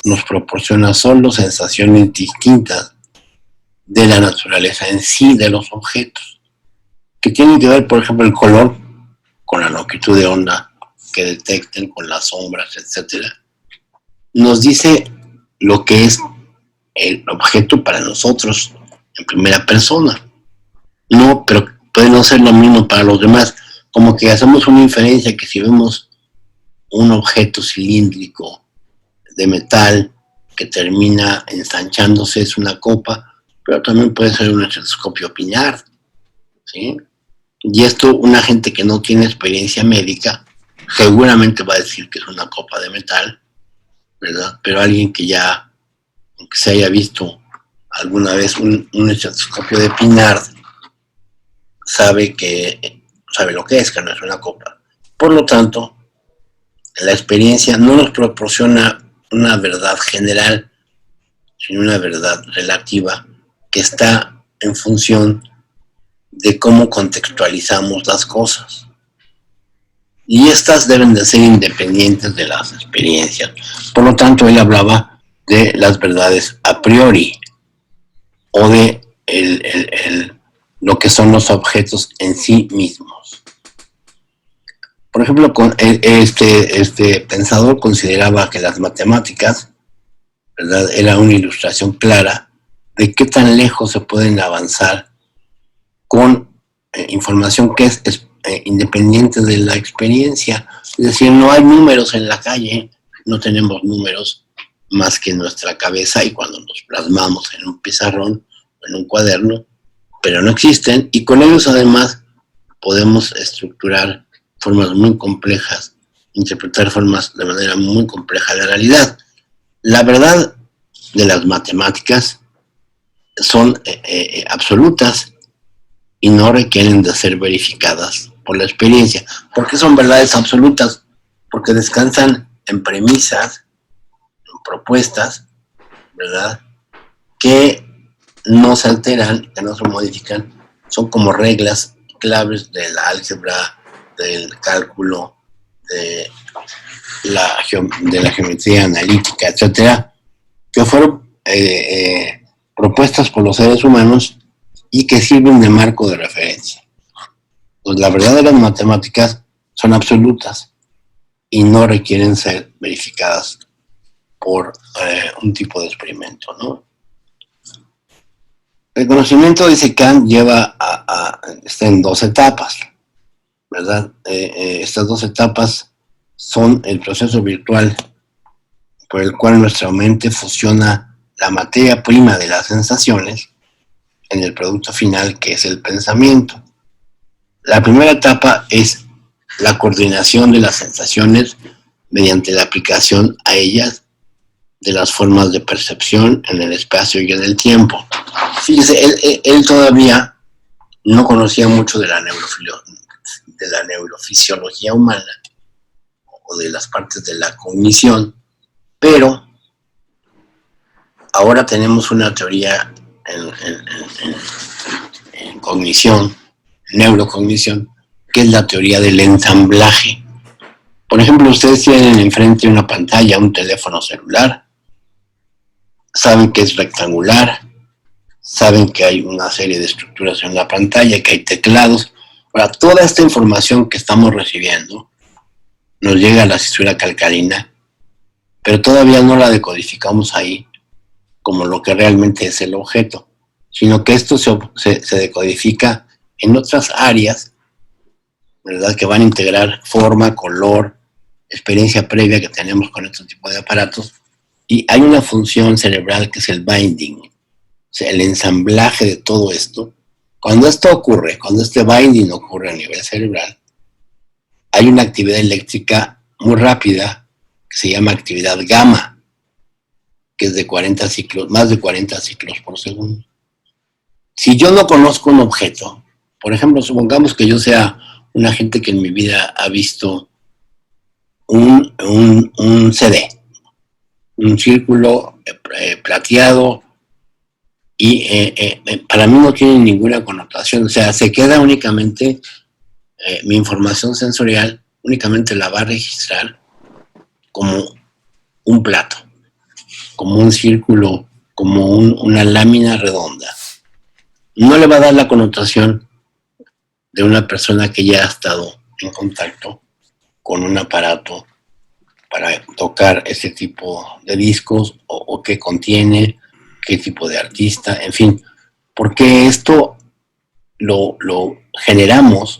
S1: nos proporciona solo sensaciones distintas de la naturaleza en sí de los objetos, que tienen que ver, por ejemplo, el color con la longitud de onda que detecten, con las sombras, etc. Nos dice lo que es el objeto para nosotros en primera persona. No, pero puede no ser lo mismo para los demás. Como que hacemos una inferencia que si vemos un objeto cilíndrico de metal que termina ensanchándose es una copa, pero también puede ser un estetoscopio Piñard, ¿sí? Y esto, una gente que no tiene experiencia médica seguramente va a decir que es una copa de metal, ¿verdad? Pero alguien que ya, aunque se haya visto alguna vez un estetoscopio de Piñard, sabe lo que es, que no es una copa. Por lo tanto, la experiencia no nos proporciona una verdad general, sino una verdad relativa que está en función de cómo contextualizamos las cosas. Y estas deben de ser independientes de las experiencias. Por lo tanto, él hablaba de las verdades a priori o de lo que son los objetos en sí mismos. Por ejemplo, este pensador consideraba que las matemáticas, ¿verdad?, era una ilustración clara de qué tan lejos se pueden avanzar con información que es independiente de la experiencia. Es decir, no hay números en la calle, no tenemos números más que en nuestra cabeza y cuando nos plasmamos en un pizarrón o en un cuaderno, pero no existen, y con ellos además podemos estructurar formas muy complejas, interpretar formas de manera muy compleja de la realidad. La verdad de las matemáticas son absolutas y no requieren de ser verificadas por la experiencia. ¿Por qué son verdades absolutas? porque descansan en premisas, en propuestas, ¿verdad?, que no se alteran, que no se modifican, son como reglas claves de la álgebra, del cálculo, de la geometría analítica, etcétera, que fueron propuestas por los seres humanos y que sirven de marco de referencia. Pues la verdad de las matemáticas son absolutas y no requieren ser verificadas por un tipo de experimento, ¿no? El conocimiento, dice Kant, está en dos etapas, ¿verdad? Estas dos etapas son el proceso virtual por el cual nuestra mente fusiona la materia prima de las sensaciones en el producto final, que es el pensamiento. La primera etapa es la coordinación de las sensaciones mediante la aplicación a ellas de las formas de percepción en el espacio y en el tiempo. Fíjese, él todavía no conocía mucho de la neurofisiología humana o de las partes de la cognición, pero ahora tenemos una teoría en cognición, neurocognición, que es la teoría del ensamblaje. Por ejemplo, ustedes tienen enfrente una pantalla, un teléfono celular, saben que es rectangular, saben que hay una serie de estructuras en la pantalla, que hay teclados. Ahora, toda esta información que estamos recibiendo nos llega a la esfera calcarina, pero todavía no la decodificamos ahí como lo que realmente es el objeto, sino que esto se decodifica en otras áreas, ¿verdad?, que van a integrar forma, color, experiencia previa que tenemos con este tipo de aparatos, y hay una función cerebral que es el binding, o sea, el ensamblaje de todo esto. Cuando esto ocurre, cuando este binding ocurre a nivel cerebral, hay una actividad eléctrica muy rápida que se llama actividad gamma, que es de 40 ciclos, más de 40 ciclos por segundo. Si yo no conozco un objeto, por ejemplo, supongamos que yo sea una gente que en mi vida ha visto un CD, un círculo plateado, y para mí no tiene ninguna connotación, o sea, se queda únicamente mi información sensorial, únicamente la va a registrar como un plato, como un círculo, como una lámina redonda. No le va a dar la connotación de una persona que ya ha estado en contacto con un aparato para tocar ese tipo de discos, o qué contiene, qué tipo de artista, en fin, porque esto lo generamos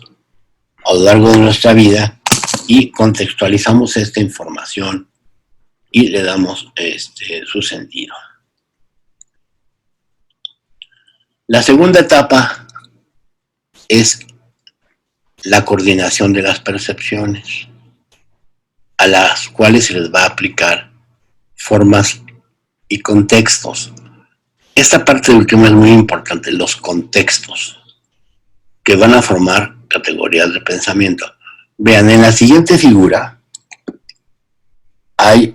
S1: a lo largo de nuestra vida y contextualizamos esta información y le damos su sentido. La segunda etapa es la coordinación de las percepciones, a las cuales se les va a aplicar formas y contextos. Esta parte última es muy importante, los contextos, que van a formar categorías de pensamiento. Vean, en la siguiente figura hay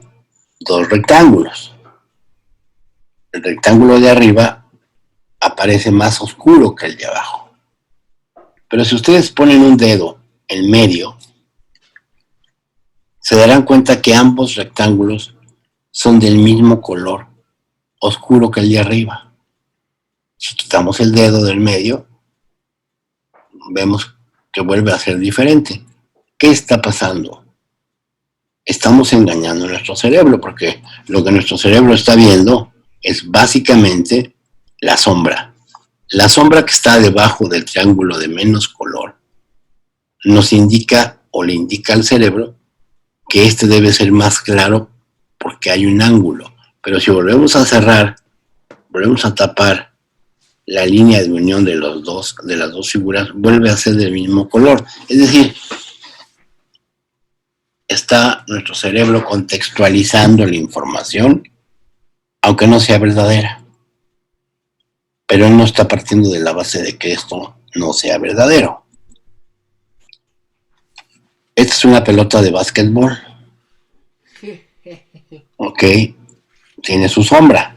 S1: dos rectángulos. El rectángulo de arriba aparece más oscuro que el de abajo. Pero si ustedes ponen un dedo en medio, se darán cuenta que ambos rectángulos son del mismo color oscuro que el de arriba. Si quitamos el dedo del medio, vemos que vuelve a ser diferente. ¿Qué está pasando? Estamos engañando a nuestro cerebro, porque lo que nuestro cerebro está viendo es básicamente la sombra. La sombra que está debajo del triángulo de menos color nos indica, o le indica al cerebro, que este debe ser más claro porque hay un ángulo. Pero si volvemos a cerrar, volvemos a tapar la línea de unión de las dos figuras, vuelve a ser del mismo color. Es decir, está nuestro cerebro contextualizando la información, aunque no sea verdadera. Pero él no está partiendo de la base de que esto no sea verdadero. Esta es una pelota de básquetbol. ok, tiene su sombra.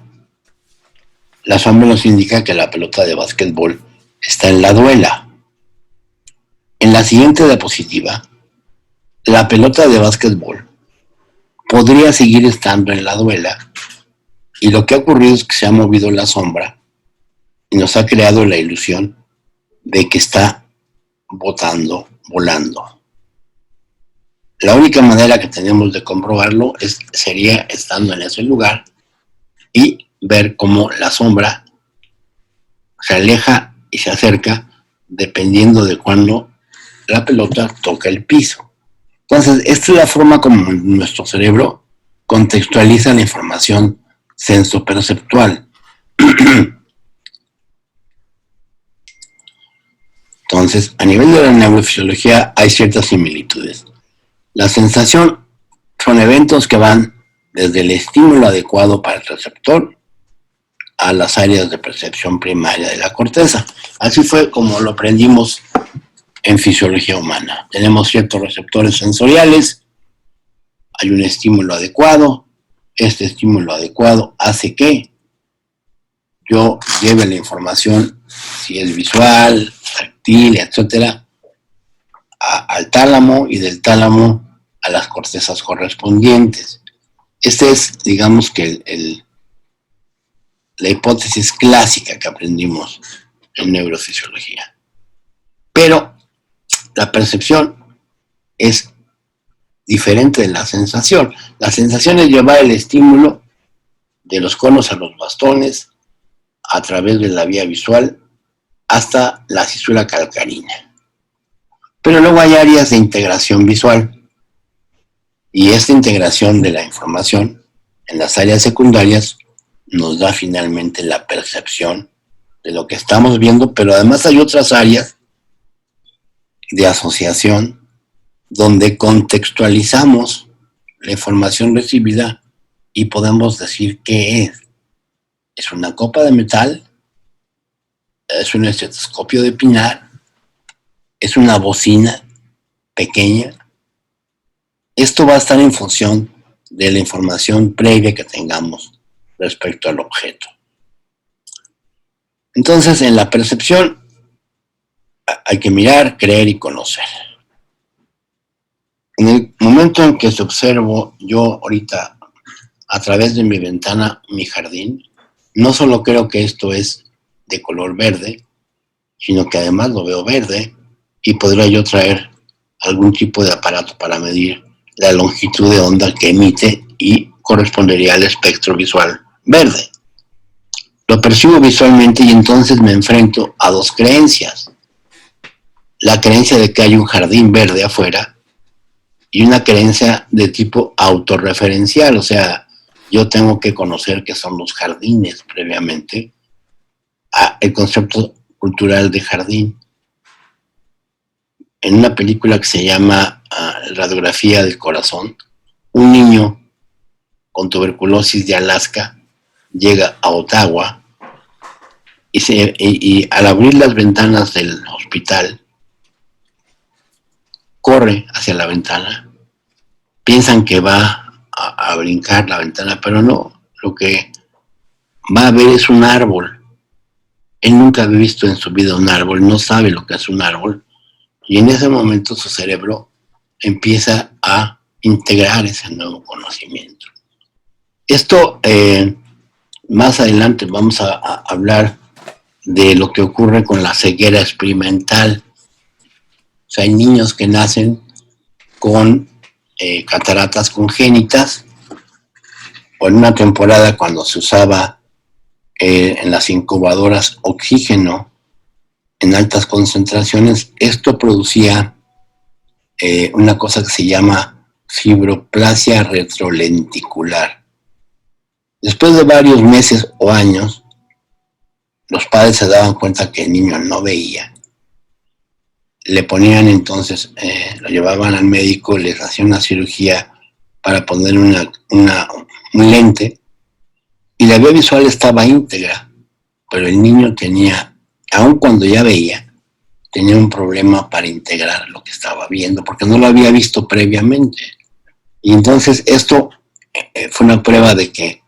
S1: La sombra nos indica que la pelota de básquetbol está en la duela. En la siguiente diapositiva, la pelota de básquetbol podría seguir estando en la duela y lo que ha ocurrido es que se ha movido la sombra y nos ha creado la ilusión de que está botando, volando. La única manera que tenemos de comprobarlo sería estando en ese lugar y ver cómo la sombra se aleja y se acerca dependiendo de cuándo la pelota toca el piso. Entonces, esta es la forma como nuestro cerebro contextualiza la información sensoperceptual. Entonces, a nivel de la neurofisiología hay ciertas similitudes. La sensación son eventos que van desde el estímulo adecuado para el receptor a las áreas de percepción primaria de la corteza. Así fue como lo aprendimos en fisiología humana. Tenemos ciertos receptores sensoriales, hay un estímulo adecuado, este estímulo adecuado hace que yo lleve la información, si es visual, táctil, etcétera, al tálamo y del tálamo a las cortezas correspondientes. Esta es, digamos que la hipótesis clásica que aprendimos en neurofisiología. Pero la percepción es diferente de la sensación. La sensación es llevar el estímulo de los conos a los bastones a través de la vía visual hasta la cisura calcarínea. Pero luego hay áreas de integración visual y esta integración de la información en las áreas secundarias nos da finalmente la percepción de lo que estamos viendo, pero además hay otras áreas de asociación donde contextualizamos la información recibida y podemos decir qué es. ¿Es una copa de metal? ¿Es un estetoscopio de pinar? ¿Es una bocina pequeña? Esto va a estar en función de la información previa que tengamos respecto al objeto. Entonces, en la percepción hay que mirar, creer y conocer. En el momento en que observo yo ahorita a través de mi ventana mi jardín, no solo creo que esto es de color verde, sino que además lo veo verde y podría yo traer algún tipo de aparato para medir la longitud de onda que emite y correspondería al espectro visual verde. Lo percibo visualmente y entonces me enfrento a dos creencias. La creencia de que hay un jardín verde afuera y una creencia de tipo autorreferencial, o sea, yo tengo que conocer qué son los jardines previamente a el concepto cultural de jardín. En una película que se llama Radiografía del Corazón, un niño con tuberculosis de Alaska llega a Ottawa y al abrir las ventanas del hospital corre hacia la ventana. Piensan que va a brincar la ventana, pero no. Lo que va a ver es un árbol. Él nunca había visto en su vida un árbol, no sabe lo que es un árbol. Y en ese momento su cerebro empieza a integrar ese nuevo conocimiento. Esto, más adelante vamos a hablar de lo que ocurre con la ceguera experimental. O sea, hay niños que nacen con cataratas congénitas, o en una temporada cuando se usaba en las incubadoras oxígeno en altas concentraciones, esto producía una cosa que se llama fibroplasia retrolenticular. Después de varios meses o años, los padres se daban cuenta que el niño no veía. Le ponían entonces, lo llevaban al médico, les hacían una cirugía para poner un lente, y la vía visual estaba íntegra, pero el niño tenía, aun cuando ya veía, tenía un problema para integrar lo que estaba viendo, porque no lo había visto previamente. Y entonces esto fue una prueba de que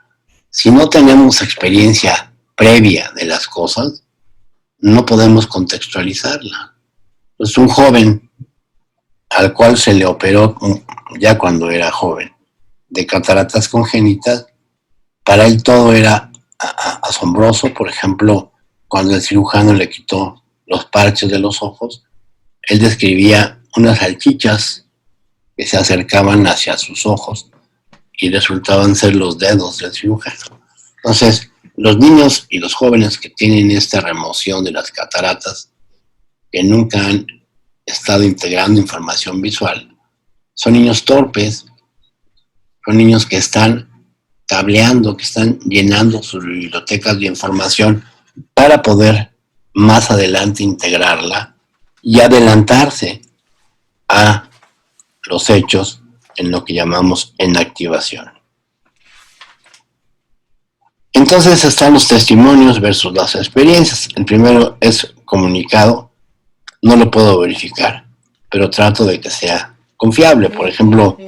S1: si no tenemos experiencia previa de las cosas, no podemos contextualizarla. Pues un joven al cual se le operó ya cuando era joven de cataratas congénitas, para él todo era asombroso. Por ejemplo, cuando el cirujano le quitó los parches de los ojos, él describía unas salchichas que se acercaban hacia sus ojos y resultaban ser los dedos del cirujano. Entonces, los niños y los jóvenes que tienen esta remoción de las cataratas, que nunca han estado integrando información visual, son niños torpes, son niños que están tableando, que están llenando sus bibliotecas de información para poder más adelante integrarla y adelantarse a los hechos en lo que llamamos enactivación. Entonces están los testimonios versus las experiencias. El primero es comunicado, no lo puedo verificar, pero trato de que sea confiable. Por ejemplo,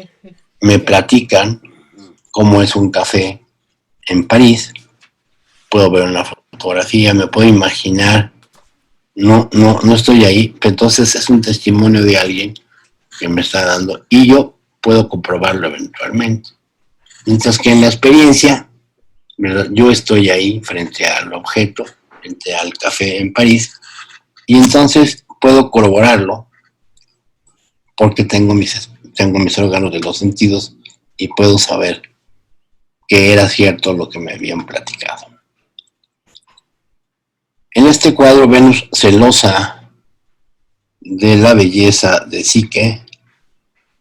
S1: me platican cómo es un café en París, puedo ver una fotografía, me puedo imaginar, no estoy ahí, pero entonces es un testimonio de alguien que me está dando y yo puedo comprobarlo eventualmente. Mientras que en la experiencia, ¿verdad?, yo estoy ahí frente al objeto, frente al café en París, y entonces puedo corroborarlo porque tengo mis órganos de los sentidos y puedo saber que era cierto lo que me habían platicado. En este cuadro, Venus, celosa de la belleza de Psique,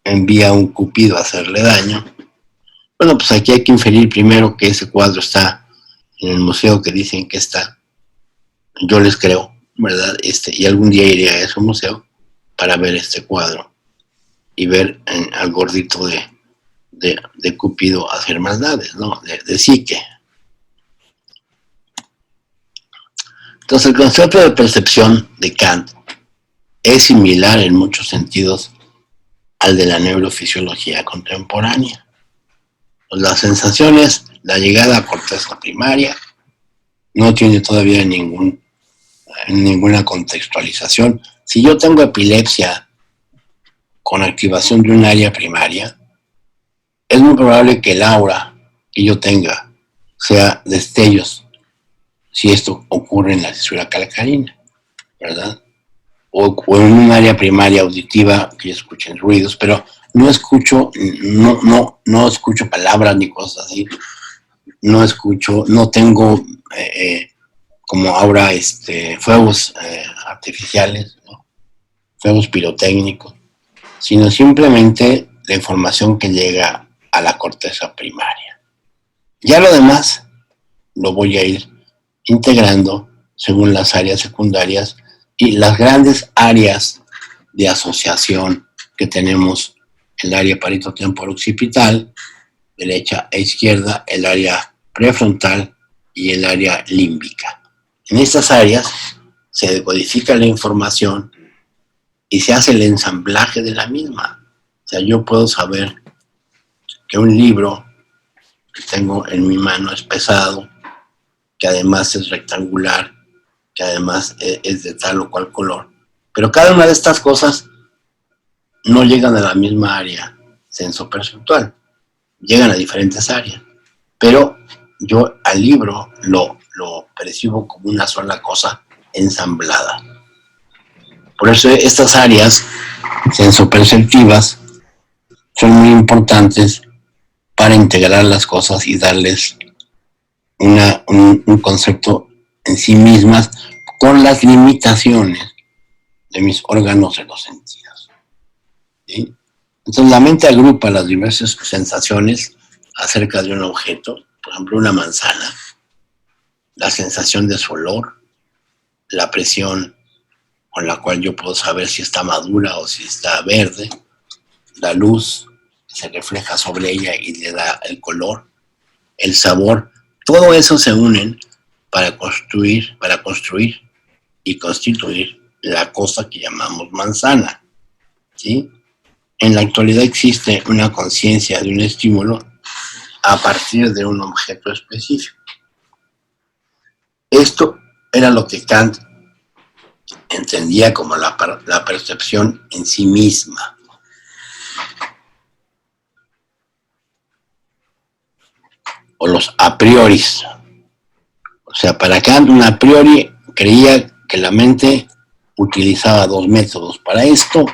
S1: envía a un Cupido a hacerle daño. Bueno, pues aquí hay que inferir primero que ese cuadro está en el museo que dicen que está. Yo les creo, ¿verdad? Y algún día iré a ese museo para ver este cuadro y ver al gordito de Cupido hacer maldades, ¿no? De Psique. Entonces, el concepto de percepción de Kant es similar en muchos sentidos al de la neurofisiología contemporánea. Las sensaciones, la llegada a corteza primaria, no tiene todavía ninguna contextualización. Si yo tengo epilepsia con activación de un área primaria, es muy probable que el aura que yo tenga sea destellos, si esto ocurre en la fisura calcarina, ¿verdad? O en un área primaria auditiva que escuchen ruidos, pero no escucho palabras ni cosas así, no tengo como ahora fuegos artificiales, ¿no?, fuegos pirotécnicos, sino simplemente la información que llega a la corteza primaria. Ya lo demás lo voy a ir integrando según las áreas secundarias y las grandes áreas de asociación que tenemos: el área paritotemporoccipital, derecha e izquierda, el área prefrontal y el área límbica. En estas áreas se decodifica la información y se hace el ensamblaje de la misma. O sea, yo puedo saber que un libro que tengo en mi mano es pesado, que además es rectangular, que además es de tal o cual color. Pero cada una de estas cosas no llegan a la misma área sensoperceptual, llegan a diferentes áreas. Pero yo al libro lo percibo como una sola cosa ensamblada. Por eso estas áreas sensoperceptivas son muy importantes para integrar las cosas y darles un concepto en sí mismas con las limitaciones de mis órganos de los sentidos. ¿Sí? Entonces la mente agrupa las diversas sensaciones acerca de un objeto, por ejemplo una manzana, la sensación de su olor, la presión con la cual yo puedo saber si está madura o si está verde, la luz que se refleja sobre ella y le da el color, el sabor. Todo eso se unen para construir y constituir la cosa que llamamos manzana, ¿sí? En la actualidad existe una conciencia de un estímulo a partir de un objeto específico. Esto era lo que Kant entendía como la percepción en sí misma. O los a priori. O sea, para Kant un a priori creía que la mente utilizaba dos métodos para esto.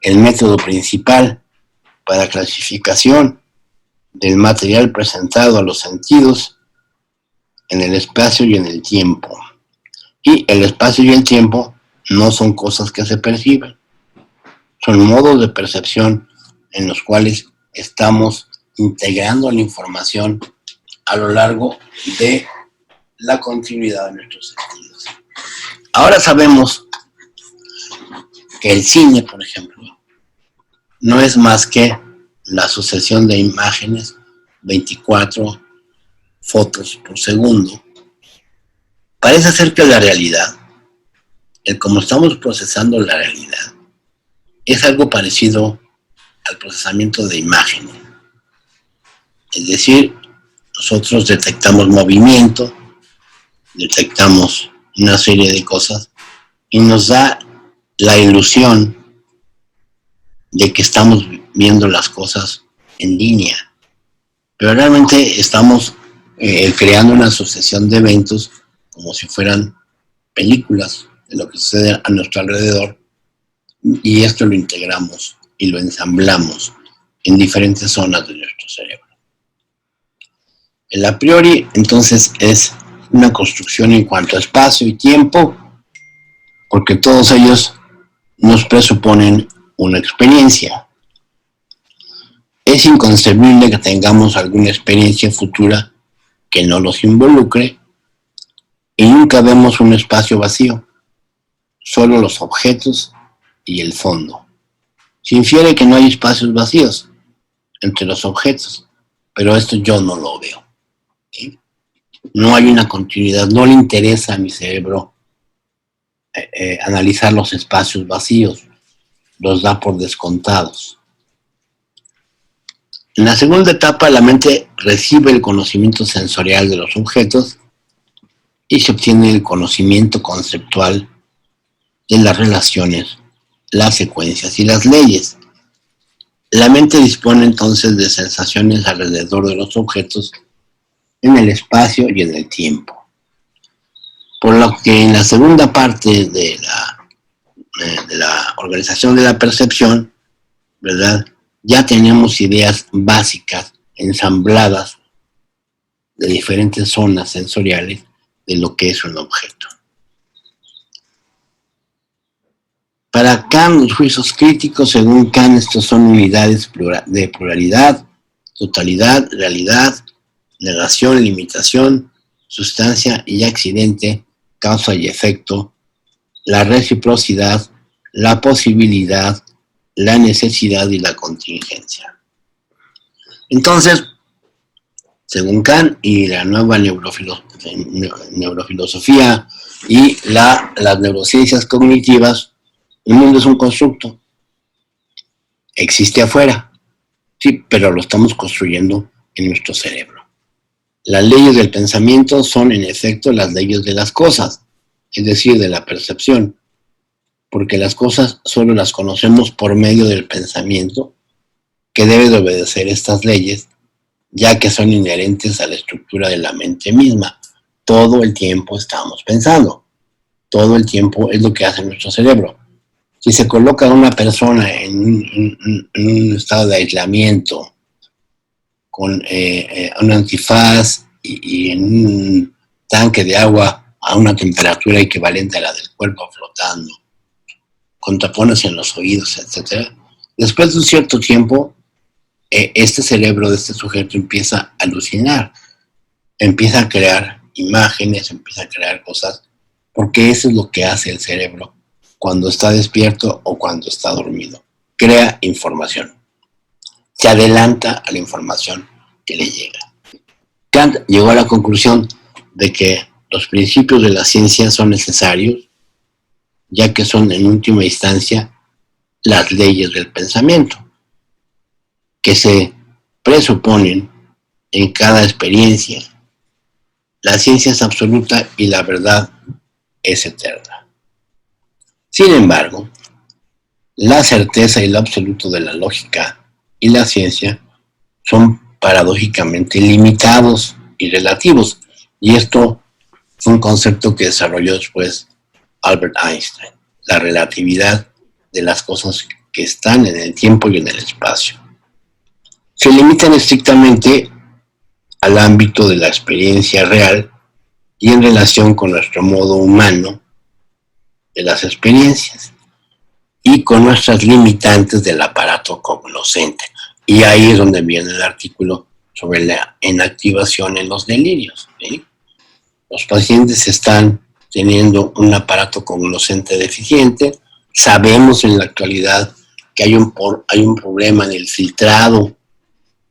S1: El método principal para clasificación del material presentado a los sentidos en el espacio y en el tiempo. Y el espacio y el tiempo no son cosas que se perciben, son modos de percepción en los cuales estamos integrando la información a lo largo de la continuidad de nuestros sentidos. Ahora sabemos que el cine, por ejemplo, no es más que la sucesión de imágenes, 24 fotos por segundo. Parece ser que la realidad, el cómo estamos procesando la realidad, es algo parecido al procesamiento de imágenes. Es decir, nosotros detectamos movimiento, detectamos una serie de cosas y nos da la ilusión de que estamos viendo las cosas en línea. Pero realmente estamos creando una sucesión de eventos como si fueran películas de lo que sucede a nuestro alrededor, y esto lo integramos y lo ensamblamos en diferentes zonas de nuestro cerebro. El a priori, entonces, es una construcción en cuanto a espacio y tiempo, porque todos ellos nos presuponen una experiencia. Es inconcebible que tengamos alguna experiencia futura que no los involucre, y nunca vemos un espacio vacío, solo los objetos y el fondo. Se infiere que no hay espacios vacíos entre los objetos, pero esto yo no lo veo. ¿Sí? No hay una continuidad, no le interesa a mi cerebro analizar los espacios vacíos, los da por descontados. En la segunda etapa, la mente recibe el conocimiento sensorial de los objetos y se obtiene el conocimiento conceptual de las relaciones, las secuencias y las leyes. La mente dispone entonces de sensaciones alrededor de los objetos en el espacio y en el tiempo. Por lo que en la segunda parte de la organización de la percepción, ¿verdad?, ya tenemos ideas básicas, ensambladas de diferentes zonas sensoriales de lo que es un objeto. Para Kant, los juicios críticos, según Kant, estos son unidades de pluralidad, totalidad, realidad, negación, limitación, sustancia y accidente, causa y efecto, la reciprocidad, la posibilidad, la necesidad y la contingencia. Entonces, según Kant y la nueva neurofilosofía y las neurociencias cognitivas, el mundo es un constructo. Existe afuera, sí, pero lo estamos construyendo en nuestro cerebro. Las leyes del pensamiento son, en efecto, las leyes de las cosas, es decir, de la percepción, porque las cosas solo las conocemos por medio del pensamiento, que debe de obedecer estas leyes, ya que son inherentes a la estructura de la mente misma. Todo el tiempo estamos pensando, todo el tiempo es lo que hace nuestro cerebro. Si se coloca a una persona en un estado de aislamiento, con un antifaz y en un tanque de agua a una temperatura equivalente a la del cuerpo flotando, con tapones en los oídos, etc., después de un cierto tiempo, este cerebro de este sujeto empieza a alucinar, empieza a crear imágenes, empieza a crear cosas, porque eso es lo que hace el cerebro cuando está despierto o cuando está dormido. Crea información, se adelanta a la información que le llega. Kant llegó a la conclusión de que los principios de la ciencia son necesarios, ya que son en última instancia las leyes del pensamiento, que se presuponen en cada experiencia. La ciencia es absoluta y la verdad es eterna. Sin embargo, la certeza y lo absoluto de la lógica y la ciencia son paradójicamente limitados y relativos, y esto fue un concepto que desarrolló después Albert Einstein, la relatividad de las cosas que están en el tiempo y en el espacio. Se limitan estrictamente al ámbito de la experiencia real y en relación con nuestro modo humano de las experiencias y con nuestras limitantes del aparato cognoscente. Y ahí es donde viene el artículo sobre la inactivación en los delirios, ¿sí? Los pacientes están teniendo un aparato cognoscente deficiente. Sabemos en la actualidad que hay un problema en el filtrado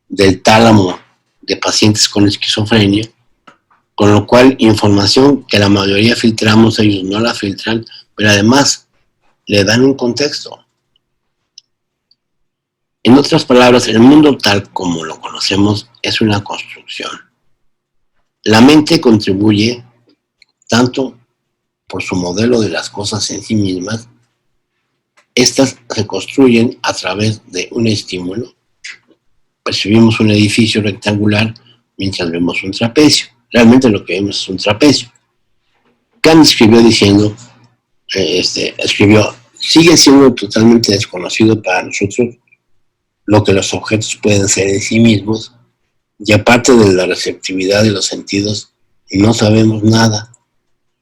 S1: del tálamo de pacientes con esquizofrenia, con lo cual información que la mayoría filtramos, ellos no la filtran, pero además le dan un contexto. En otras palabras, el mundo tal como lo conocemos es una construcción. La mente contribuye tanto por su modelo de las cosas en sí mismas. Estas se construyen a través de un estímulo. Percibimos un edificio rectangular mientras vemos un trapecio. Realmente lo que vemos es un trapecio. Kant escribió diciendo, sigue siendo totalmente desconocido para nosotros lo que los objetos pueden ser en sí mismos, y aparte de la receptividad de los sentidos, no sabemos nada,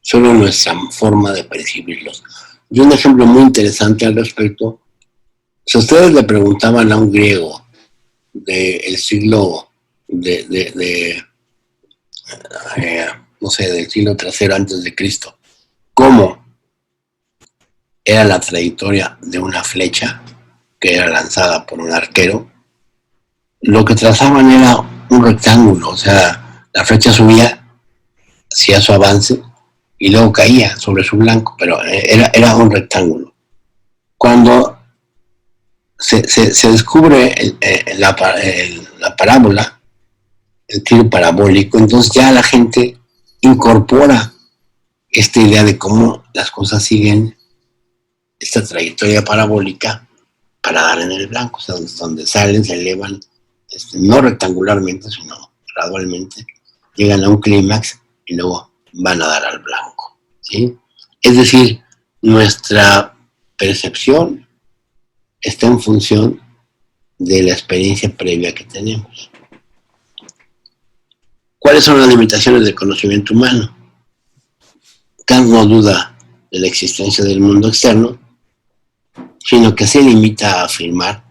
S1: solo nuestra forma de percibirlos. Y un ejemplo muy interesante al respecto, si ustedes le preguntaban a un griego del siglo no sé, del siglo III antes de Cristo, cómo era la trayectoria de una flecha que era lanzada por un arquero, lo que trazaban era un rectángulo, o sea, la flecha subía, hacía su avance y luego caía sobre su blanco, pero era un rectángulo. Cuando se descubre la parábola, el tiro parabólico, entonces ya la gente incorpora esta idea de cómo las cosas siguen esta trayectoria parabólica para dar en el blanco, o sea, donde salen, se elevan, no rectangularmente, sino gradualmente, llegan a un clímax y luego van a dar al blanco, ¿sí? Es decir, nuestra percepción está en función de la experiencia previa que tenemos. ¿Cuáles son las limitaciones del conocimiento humano? Kant no duda de la existencia del mundo externo, sino que se limita a afirmar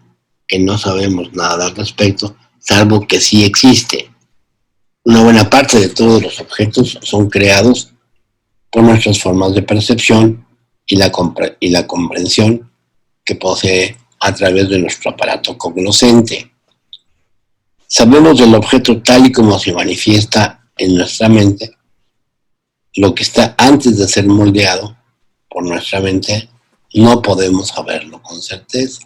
S1: que no sabemos nada al respecto, salvo que sí existe. Una buena parte de todos los objetos son creados por nuestras formas de percepción y la comprensión que posee a través de nuestro aparato cognoscente. Sabemos del objeto tal y como se manifiesta en nuestra mente. Lo que está antes de ser moldeado por nuestra mente, no podemos saberlo con certeza.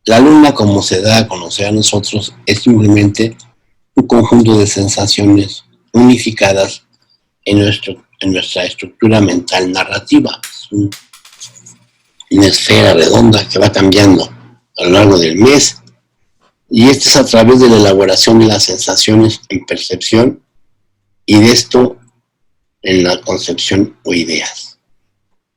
S1: La luna, como se da a conocer a nosotros, es simplemente un conjunto de sensaciones unificadas en nuestra estructura mental narrativa. Es una esfera redonda que va cambiando a lo largo del mes, y esto es a través de la elaboración de las sensaciones en percepción y de esto en la concepción o ideas.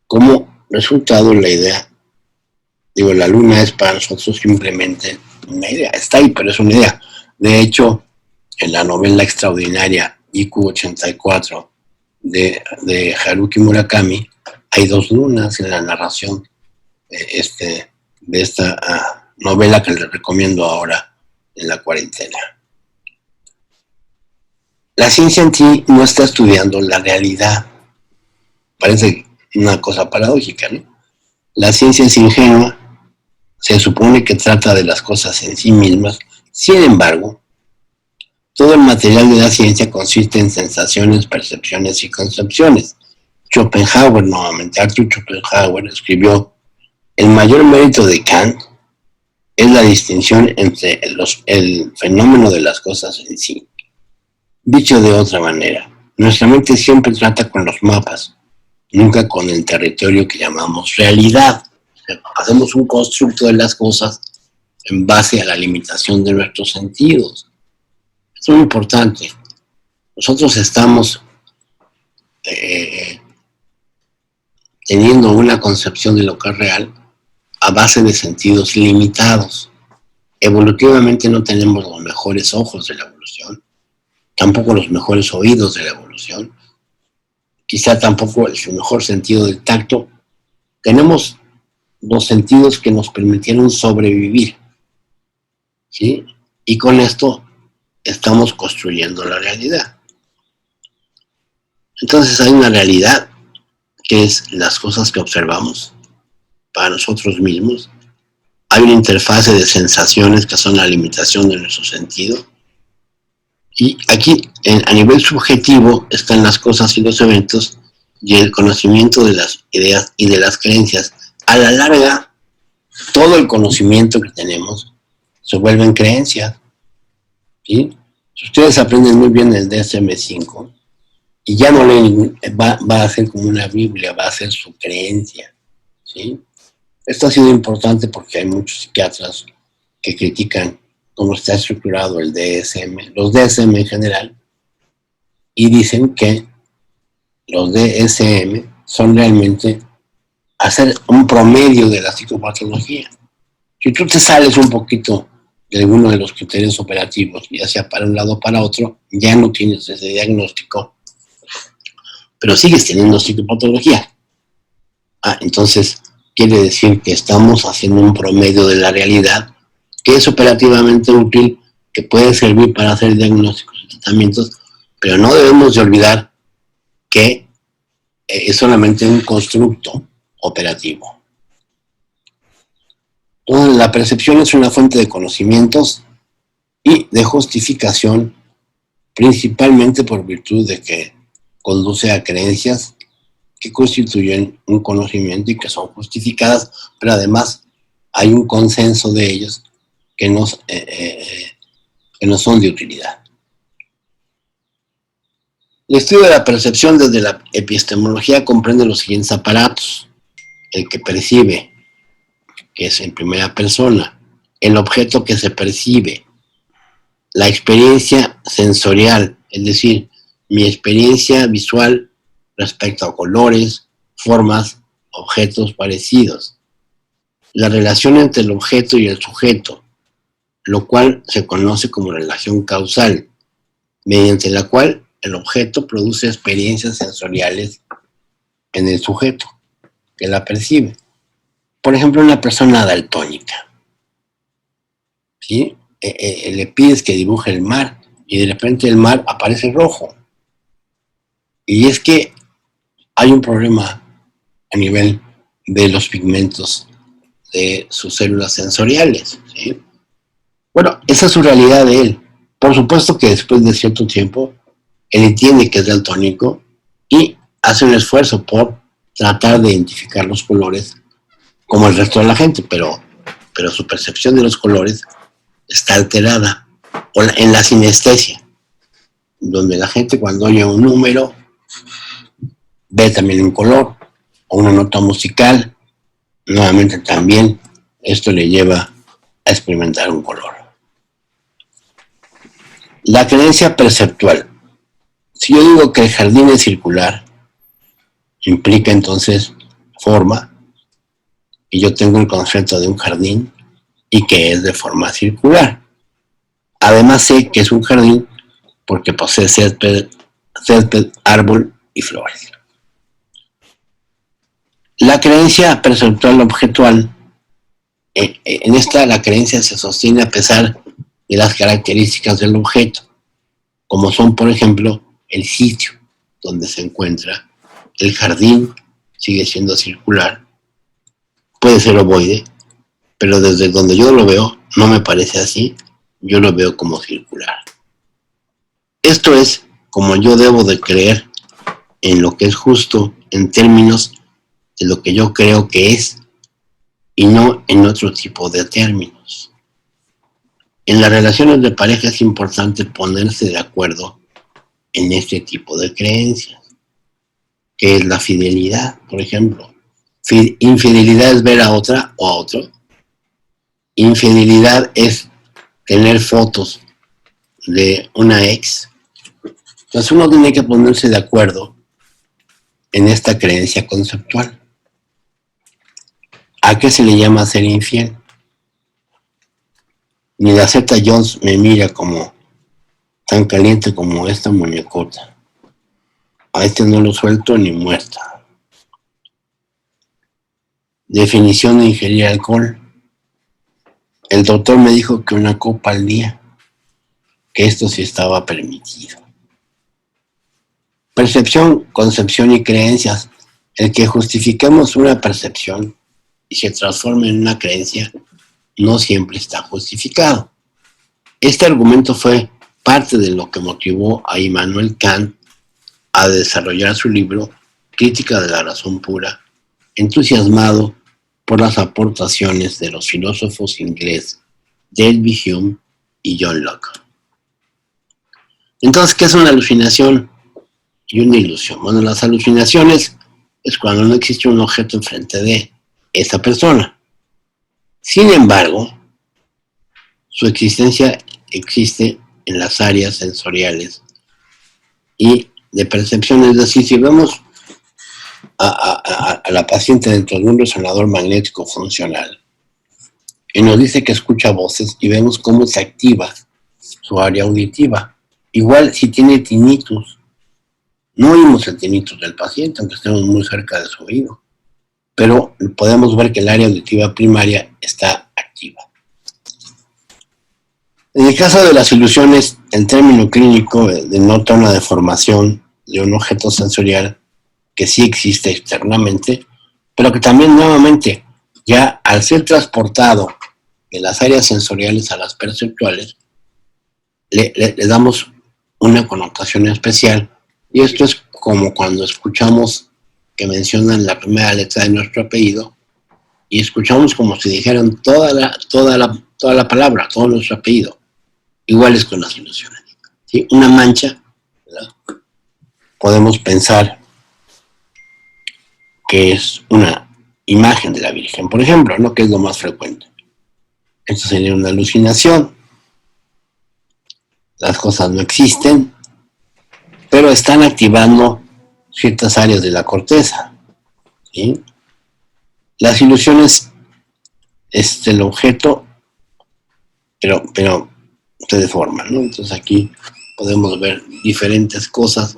S1: Como resultado, la luna es para nosotros simplemente una idea. Está ahí, pero es una idea. De hecho, en la novela extraordinaria IQ 84 de Haruki Murakami, hay dos lunas en la narración de esta novela que les recomiendo ahora en la cuarentena. La ciencia en sí no está estudiando la realidad. Parece una cosa paradójica, ¿no? La ciencia es ingenua, se supone que trata de las cosas en sí mismas. Sin embargo, todo el material de la ciencia consiste en sensaciones, percepciones y concepciones. Schopenhauer, nuevamente, Arthur Schopenhauer escribió: el mayor mérito de Kant es la distinción entre el fenómeno de las cosas en sí. Dicho de otra manera, nuestra mente siempre trata con los mapas, nunca con el territorio que llamamos realidad. Hacemos un constructo de las cosas en base a la limitación de nuestros sentidos. Es muy importante. Nosotros estamos teniendo una concepción de lo que es real a base de sentidos limitados. Evolutivamente no tenemos los mejores ojos de la evolución, tampoco los mejores oídos de la evolución, quizá tampoco el mejor sentido del tacto. Tenemos los sentidos que nos permitieron sobrevivir, ¿sí? Y con esto estamos construyendo la realidad. Entonces hay una realidad que es las cosas que observamos para nosotros mismos. Hay una interfase de sensaciones que son la limitación de nuestro sentido. Y aquí, a nivel subjetivo, están las cosas y los eventos y el conocimiento de las ideas y de las creencias. A la larga, todo el conocimiento que tenemos se vuelve en creencias, ¿sí? Si ustedes aprenden muy bien el DSM-5, y ya no leen, va a ser como una Biblia, va a ser su creencia, ¿sí? Esto ha sido importante porque hay muchos psiquiatras que critican cómo está estructurado el DSM, los DSM en general, y dicen que los DSM son realmente hacer un promedio de la psicopatología. Si tú te sales un poquito de alguno de los criterios operativos, ya sea para un lado o para otro, ya no tienes ese diagnóstico, pero sigues teniendo psicopatología. Entonces quiere decir que estamos haciendo un promedio de la realidad que es operativamente útil, que puede servir para hacer diagnósticos y tratamientos, pero no debemos de olvidar que es solamente un constructo operativo. Entonces, la percepción es una fuente de conocimientos y de justificación, principalmente por virtud de que conduce a creencias que constituyen un conocimiento y que son justificadas, pero además hay un consenso de ellos que no son de utilidad. El estudio de la percepción desde la epistemología comprende los siguientes aparatos: el que percibe, que es en primera persona; el objeto que se percibe; la experiencia sensorial, es decir, mi experiencia visual respecto a colores, formas, objetos parecidos; la relación entre el objeto y el sujeto, lo cual se conoce como relación causal, mediante la cual el objeto produce experiencias sensoriales en el sujeto que la percibe. Por ejemplo, una persona daltónica, ¿sí? Le pides que dibuje el mar y de repente el mar aparece rojo. Y es que hay un problema a nivel de los pigmentos de sus células sensoriales, ¿sí? Bueno, esa es su realidad de él. Por supuesto que después de cierto tiempo, él entiende que es daltónico y hace un esfuerzo por tratar de identificar los colores como el resto de la gente, pero su percepción de los colores está alterada. O en la sinestesia, donde la gente cuando oye un número ve también un color o una nota musical, nuevamente también esto le lleva a experimentar un color. La creencia perceptual. Si yo digo que el jardín es circular, implica entonces forma, y yo tengo el concepto de un jardín y que es de forma circular. Además sé que es un jardín porque posee césped, árbol y flores. La creencia perceptual objetual, en esta la creencia se sostiene a pesar de las características del objeto, como son, por ejemplo, el sitio donde se encuentra. El jardín sigue siendo circular, puede ser ovoide, pero desde donde yo lo veo no me parece así, yo lo veo como circular. Esto es como yo debo de creer en lo que es justo en términos de lo que yo creo que es, y no en otro tipo de términos. En las relaciones de pareja es importante ponerse de acuerdo en este tipo de creencias, que es la fidelidad, por ejemplo. Infidelidad es ver a otra o a otro. Infidelidad es tener fotos de una ex. Entonces uno tiene que ponerse de acuerdo en esta creencia conceptual. ¿A qué se le llama ser infiel? Ni la Z Jones me mira como tan caliente como esta muñecota. A este no lo suelto ni muerta. Definición de ingerir alcohol. El doctor me dijo que una copa al día, que esto sí estaba permitido. Percepción, concepción y creencias. El que justifiquemos una percepción y se transforme en una creencia no siempre está justificado. Este argumento fue parte de lo que motivó a Immanuel Kant a desarrollar su libro Crítica de la razón pura, entusiasmado por las aportaciones de los filósofos ingleses David Hume y John Locke. Entonces, ¿qué es una alucinación y una ilusión? Bueno, las alucinaciones es cuando no existe un objeto enfrente de esa persona. Sin embargo, su existencia existe en las áreas sensoriales y de percepción. Es decir, si vemos a la paciente dentro de un resonador magnético funcional y nos dice que escucha voces y vemos cómo se activa su área auditiva. Igual si tiene tinnitus, no oímos el tinnitus del paciente, aunque estemos muy cerca de su oído, pero podemos ver que el área auditiva primaria está activa. En el caso de las ilusiones, el término clínico denota una deformación de un objeto sensorial que sí existe externamente, pero que también nuevamente, ya al ser transportado de las áreas sensoriales a las perceptuales, le damos una connotación especial. Y esto es como cuando escuchamos que mencionan la primera letra de nuestro apellido y escuchamos como si dijeran toda la palabra, todo nuestro apellido. Igual es con las ilusiones. ¿Sí? Una mancha, ¿verdad? Podemos pensar que es una imagen de la Virgen, por ejemplo, ¿no? Que es lo más frecuente. Esto sería una alucinación. Las cosas no existen, pero están activando ciertas áreas de la corteza. ¿Sí? Las ilusiones es el objeto, pero se deforman, ¿no? Entonces aquí podemos ver diferentes cosas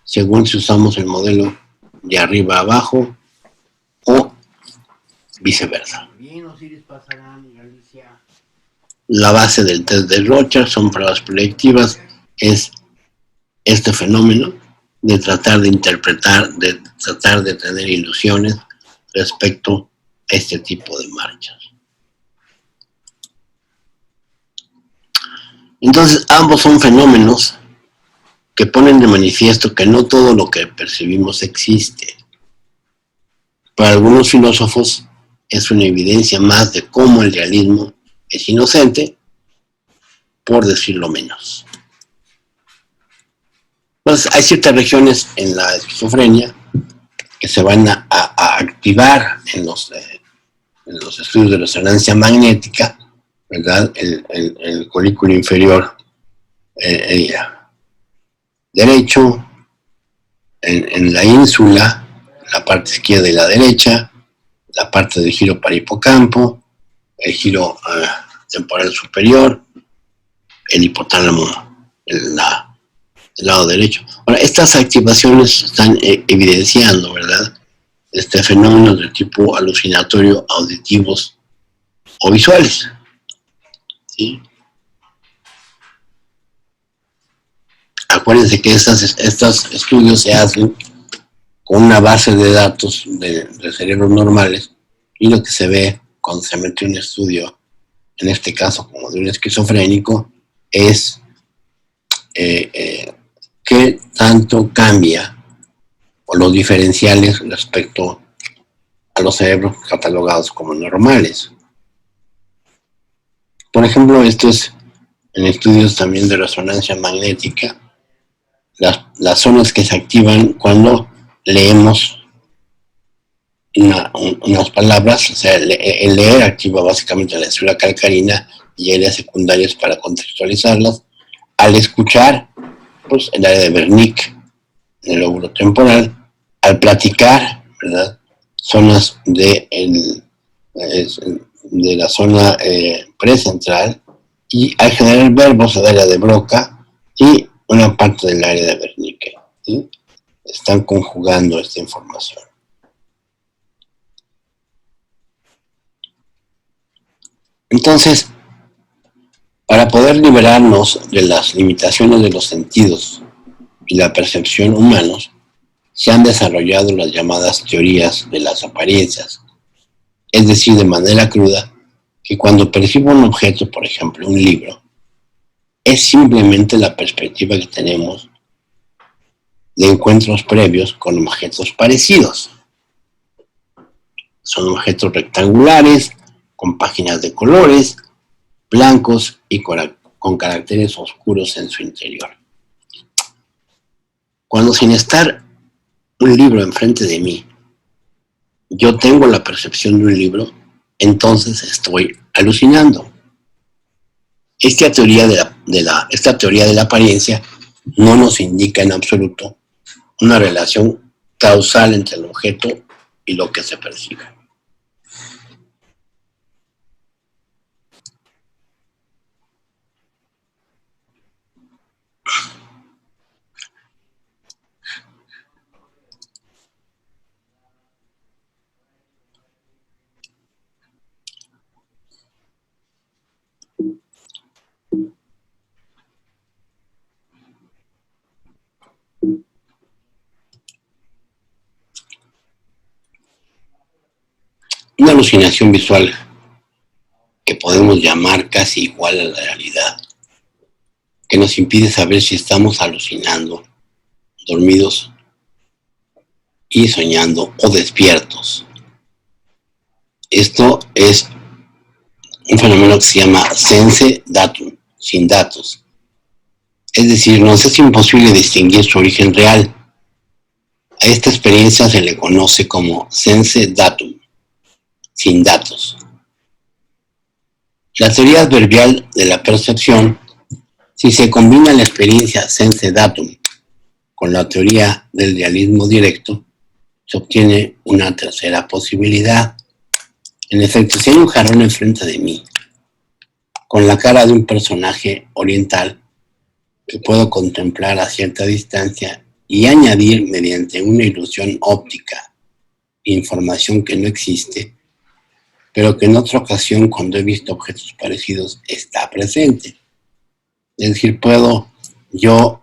S1: según si usamos el modelo de arriba a abajo o viceversa. La base del test de Rorschach son pruebas proyectivas, es este fenómeno de tratar de interpretar, de tratar de tener ilusiones respecto a este tipo de marchas. Entonces, ambos son fenómenos que ponen de manifiesto que no todo lo que percibimos existe. Para algunos filósofos es una evidencia más de cómo el realismo es inocente, por decirlo menos. Entonces, hay ciertas regiones en la esquizofrenia que se van a activar en los estudios de resonancia magnética, ¿verdad? El colículo inferior derecho, en la ínsula, la parte izquierda y la derecha, la parte del giro para hipocampo, el giro temporal superior, el hipotálamo, el lado derecho. Ahora, estas activaciones están evidenciando, ¿verdad?, fenómenos de tipo alucinatorio, auditivos o visuales. ¿Sí? Acuérdense que estos estudios se hacen con una base de datos de cerebros normales, y lo que se ve cuando se mete un estudio, en este caso como de un esquizofrénico, es qué tanto cambia o los diferenciales respecto a los cerebros catalogados como normales. Por ejemplo, esto es en estudios también de resonancia magnética, las zonas que se activan cuando leemos unas palabras. O sea, el leer activa básicamente la esfera calcarina y áreas secundarias para contextualizarlas. Al escuchar, pues el área de Wernicke, en el lóbulo temporal. Al platicar, ¿verdad?, zonas de la zona precentral. Y al generar verbos, el área de Broca y una parte del área de Wernicke, ¿sí? Están conjugando esta información. Entonces, para poder liberarnos de las limitaciones de los sentidos y la percepción humanos, se han desarrollado las llamadas teorías de las apariencias. Es decir, de manera cruda, que cuando percibo un objeto, por ejemplo, un libro, es simplemente la perspectiva que tenemos de encuentros previos con objetos parecidos. Son objetos rectangulares, con páginas de colores, blancos y con caracteres oscuros en su interior. Cuando, sin estar un libro enfrente de mí, yo tengo la percepción de un libro, entonces estoy alucinando. Esta teoría de la apariencia no nos indica en absoluto una relación causal entre el objeto y lo que se percibe. Una alucinación visual que podemos llamar casi igual a la realidad, que nos impide saber si estamos alucinando, dormidos y soñando o despiertos. Esto es un fenómeno que se llama sense datum, sin datos. Es decir, nos es imposible distinguir su origen real. A esta experiencia se le conoce como sense datum, sin datos. La teoría adverbial de la percepción, si se combina la experiencia sense datum con la teoría del realismo directo, se obtiene una tercera posibilidad. En efecto, si hay un jarrón enfrente de mí, con la cara de un personaje oriental que puedo contemplar a cierta distancia y añadir mediante una ilusión óptica información que no existe, pero que en otra ocasión, cuando he visto objetos parecidos, está presente. Es decir, puedo yo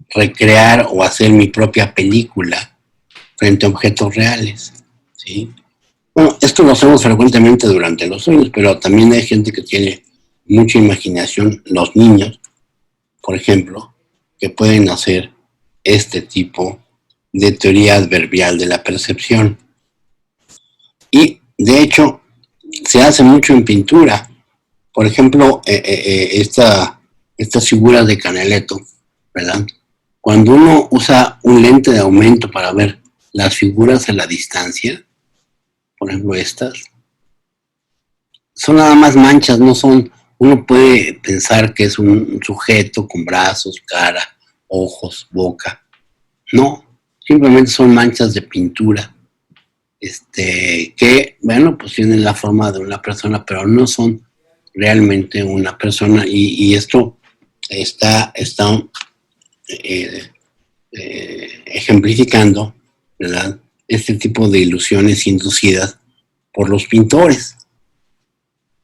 S1: recrear o hacer mi propia película frente a objetos reales, ¿sí? Bueno, esto lo hacemos frecuentemente durante los sueños, pero también hay gente que tiene mucha imaginación, los niños, por ejemplo, que pueden hacer este tipo de teoría adverbial de la percepción. Y, de hecho, se hace mucho en pintura. Por ejemplo, estas figuras de Canaletto, ¿verdad? Cuando uno usa un lente de aumento para ver las figuras a la distancia, por ejemplo estas, son nada más manchas, no son, uno puede pensar que es un sujeto con brazos, cara, ojos, boca. No, simplemente son manchas de pintura, que, bueno, pues tienen la forma de una persona, pero no son realmente una persona, y esto está ejemplificando, ¿verdad?, este tipo de ilusiones inducidas por los pintores.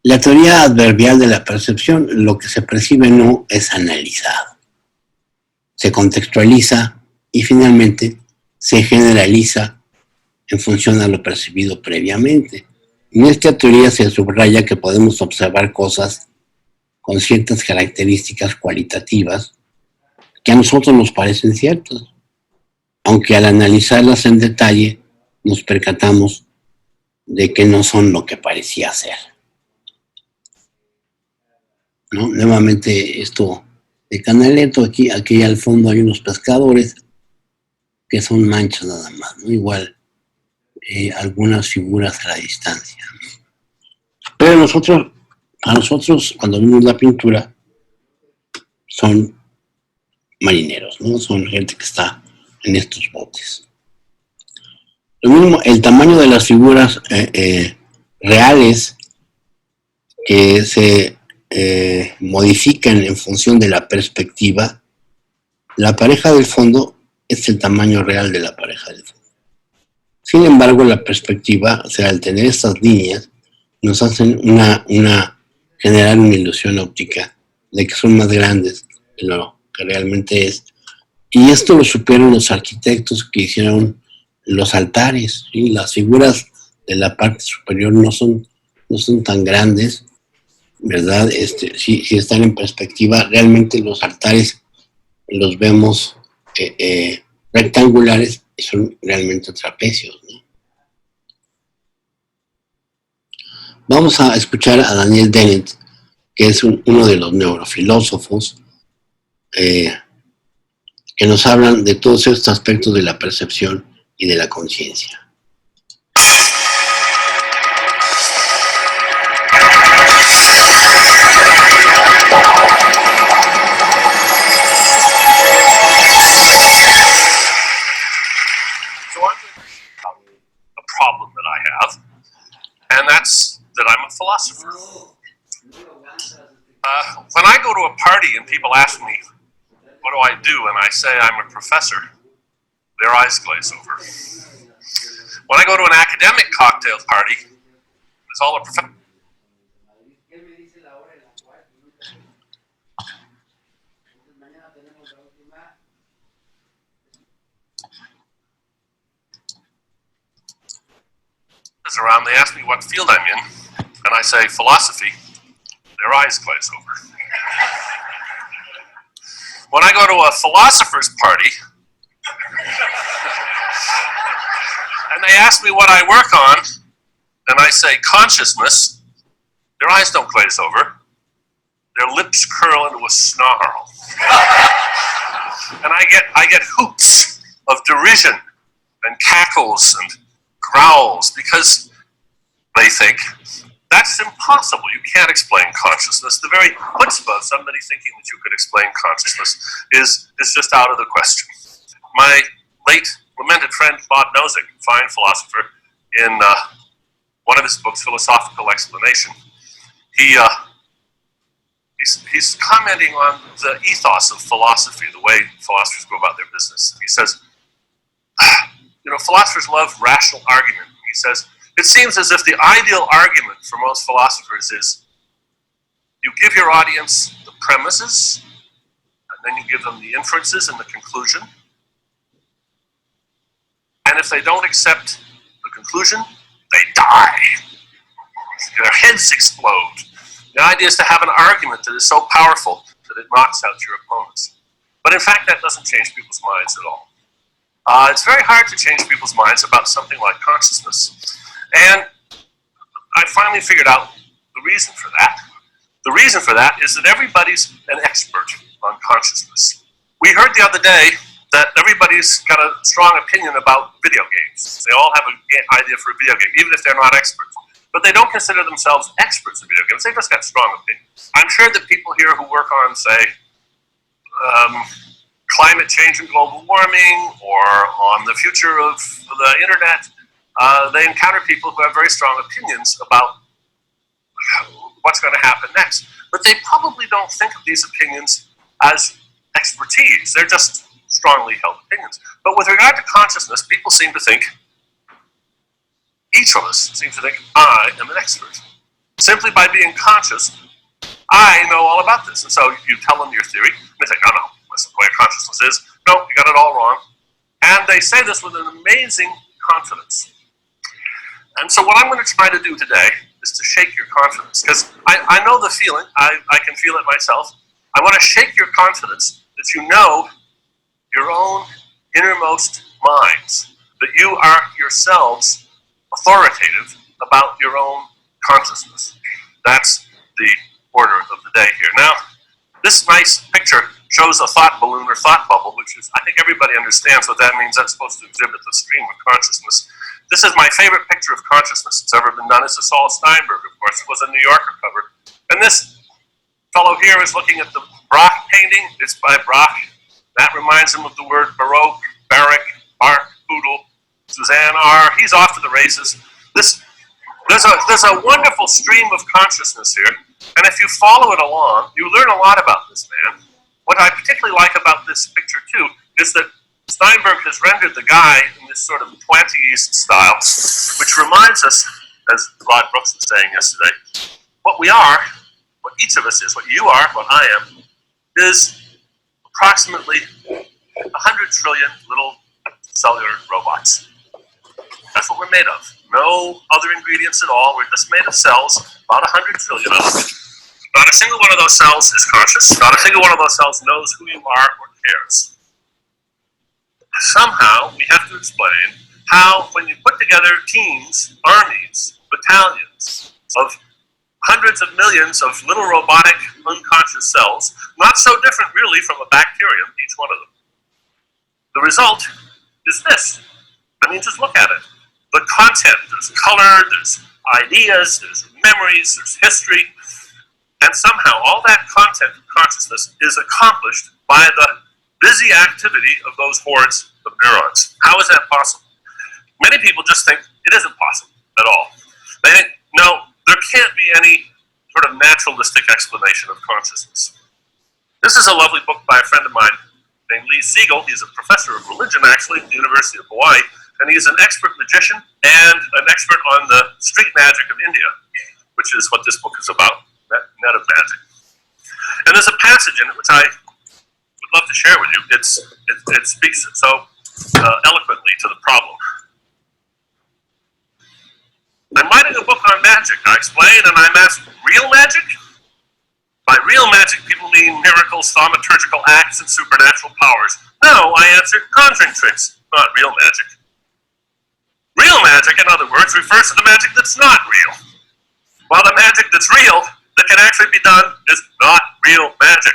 S1: La teoría adverbial de la percepción, lo que se percibe no es analizado, se contextualiza y finalmente se generaliza en función a lo percibido previamente. En esta teoría se subraya que podemos observar cosas con ciertas características cualitativas que a nosotros nos parecen ciertas, aunque al analizarlas en detalle nos percatamos de que no son lo que parecía ser, ¿no? Nuevamente esto de Canaletto, aquí al fondo hay unos pescadores que son manchas nada más, ¿no? Igual algunas figuras a la distancia. Pero a nosotros, cuando vemos la pintura, son marineros, ¿no? Son gente que está en estos botes. Lo mismo, el tamaño de las figuras reales que se modifican en función de la perspectiva. La pareja del fondo es el tamaño real de la pareja del fondo. Sin embargo, la perspectiva, o sea, al tener estas líneas, nos hacen generar una ilusión óptica de que son más grandes de lo que realmente es. Y esto lo supieron los arquitectos que hicieron los altares, ¿sí? Las figuras de la parte superior no son tan grandes, ¿verdad? Si están en perspectiva, realmente los altares los vemos rectangulares y son realmente trapecios, ¿no? Vamos a escuchar a Daniel Dennett, que es uno de los neurofilósofos que nos hablan de todos estos aspectos de la percepción y de la conciencia.
S2: Problem that I have, and that's that I'm a philosopher. When I go to a party and people ask me, what do I do? And I say I'm a professor, their eyes glaze over. When I go to an academic cocktail party, it's all a professor. Around, they ask me what field I'm in, and I say philosophy, their eyes glaze over. When I go to a philosopher's party, and they ask me what I work on, and I say consciousness, their eyes don't glaze over, their lips curl into a snarl. And I get hoots of derision and cackles and growls because they think that's impossible. You can't explain consciousness. The very chutzpah of somebody thinking that you could explain consciousness is just out of the question. My late lamented friend Bob Nozick, fine philosopher, in one of his books, Philosophical Explanation, he's commenting on the ethos of philosophy, the way philosophers go about their business. He says, philosophers love rational argument. He says, it seems as if the ideal argument for most philosophers is you give your audience the premises, and then you give them the inferences and the conclusion. And if they don't accept the conclusion, they die. Their heads explode. The idea is to have an argument that is so powerful that it knocks out your opponents. But in fact, that doesn't change people's minds at all. It's very hard to change people's minds about something like consciousness. And I finally figured out the reason for that. The reason for that is that everybody's an expert on consciousness. We heard the other day that everybody's got a strong opinion about video games. They all have an idea for a video game, even if they're not experts. But they don't consider themselves experts in video games. They've just got strong opinions. I'm sure that people here who work on, say, climate change and global warming, or on the future of the internet, they encounter people who have very strong opinions about what's going to happen next. But they probably don't think of these opinions as expertise. They're just strongly held opinions. But with regard to consciousness, people seem to think, each of us seems to think, I am an expert. Simply by being conscious, I know all about this. And so you tell them your theory, and they say, no, that's the way consciousness is. No, you got it all wrong. And they say this with an amazing confidence. And so what I'm going to try to do today is to shake your confidence, because I know the feeling. I can feel it myself. I want to shake your confidence that you know your own innermost minds, that you are yourselves authoritative about your own consciousness. That's the order of the day here. Now, this nice picture shows a thought balloon or thought bubble, which is, I think everybody understands what that means. That's supposed to exhibit the stream of consciousness. This is my favorite picture of consciousness that's ever been done. It's a Saul Steinberg, of course. It was a New Yorker cover. And this fellow here is looking at the Braque painting. It's by Braque. That reminds him of the word Baroque, Barrack, Bark, Poodle, Suzanne R. He's off to the races. There's a wonderful stream of consciousness here. And if you follow it along, you learn a lot about this man. What I particularly like about this picture, too, is that Steinberg has rendered the guy in this sort of 20s style, which reminds us, as Rod Brooks was saying yesterday, what we are, what each of us is, what you are, what I am, is approximately 100 trillion little cellular robots. That's what we're made of. No other ingredients at all. We're just made of cells, about 100 trillion of them. Not a single one of those cells is conscious. Not a single one of those cells knows who you are or cares. Somehow, we have to explain how, when you put together teams, armies, battalions of hundreds of millions of little robotic, unconscious cells, not so different really from a bacterium, each one of them. The result is this. I mean, just look at it. The content, there's color, there's ideas, there's memories, there's history, and somehow all that content of consciousness is accomplished by the busy activity of those hordes of neurons. How is that possible? Many people just think it isn't possible at all. They think, no, there can't be any sort of naturalistic explanation of consciousness. This is a lovely book by a friend of mine named Lee Siegel. He's a professor of religion, actually, at the University of Hawaii, and he's an expert magician and an expert on the street magic of India, which is what this book is about, net of magic. And there's a passage in it which I would love to share with you. It speaks so eloquently to the problem. I'm writing a book on magic, I explain, and I'm asked, real magic? By real magic, people mean miracles, thaumaturgical acts, and supernatural powers. No, I answer, conjuring tricks, not real magic. Real magic, in other words, refers to the magic that's not real. While the magic that's real, that can actually be done, is not real magic.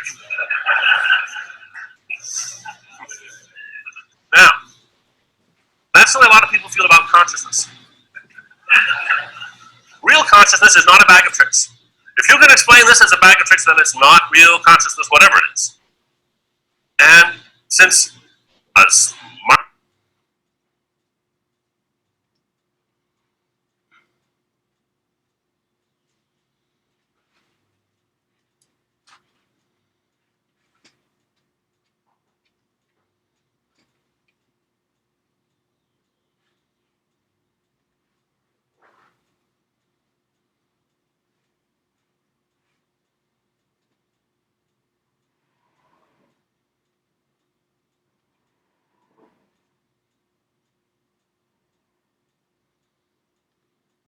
S2: Now, that's the way a lot of people feel about consciousness. Real consciousness is not a bag of tricks. If you can explain this as a bag of tricks, then it's not real consciousness, whatever it is. And since, as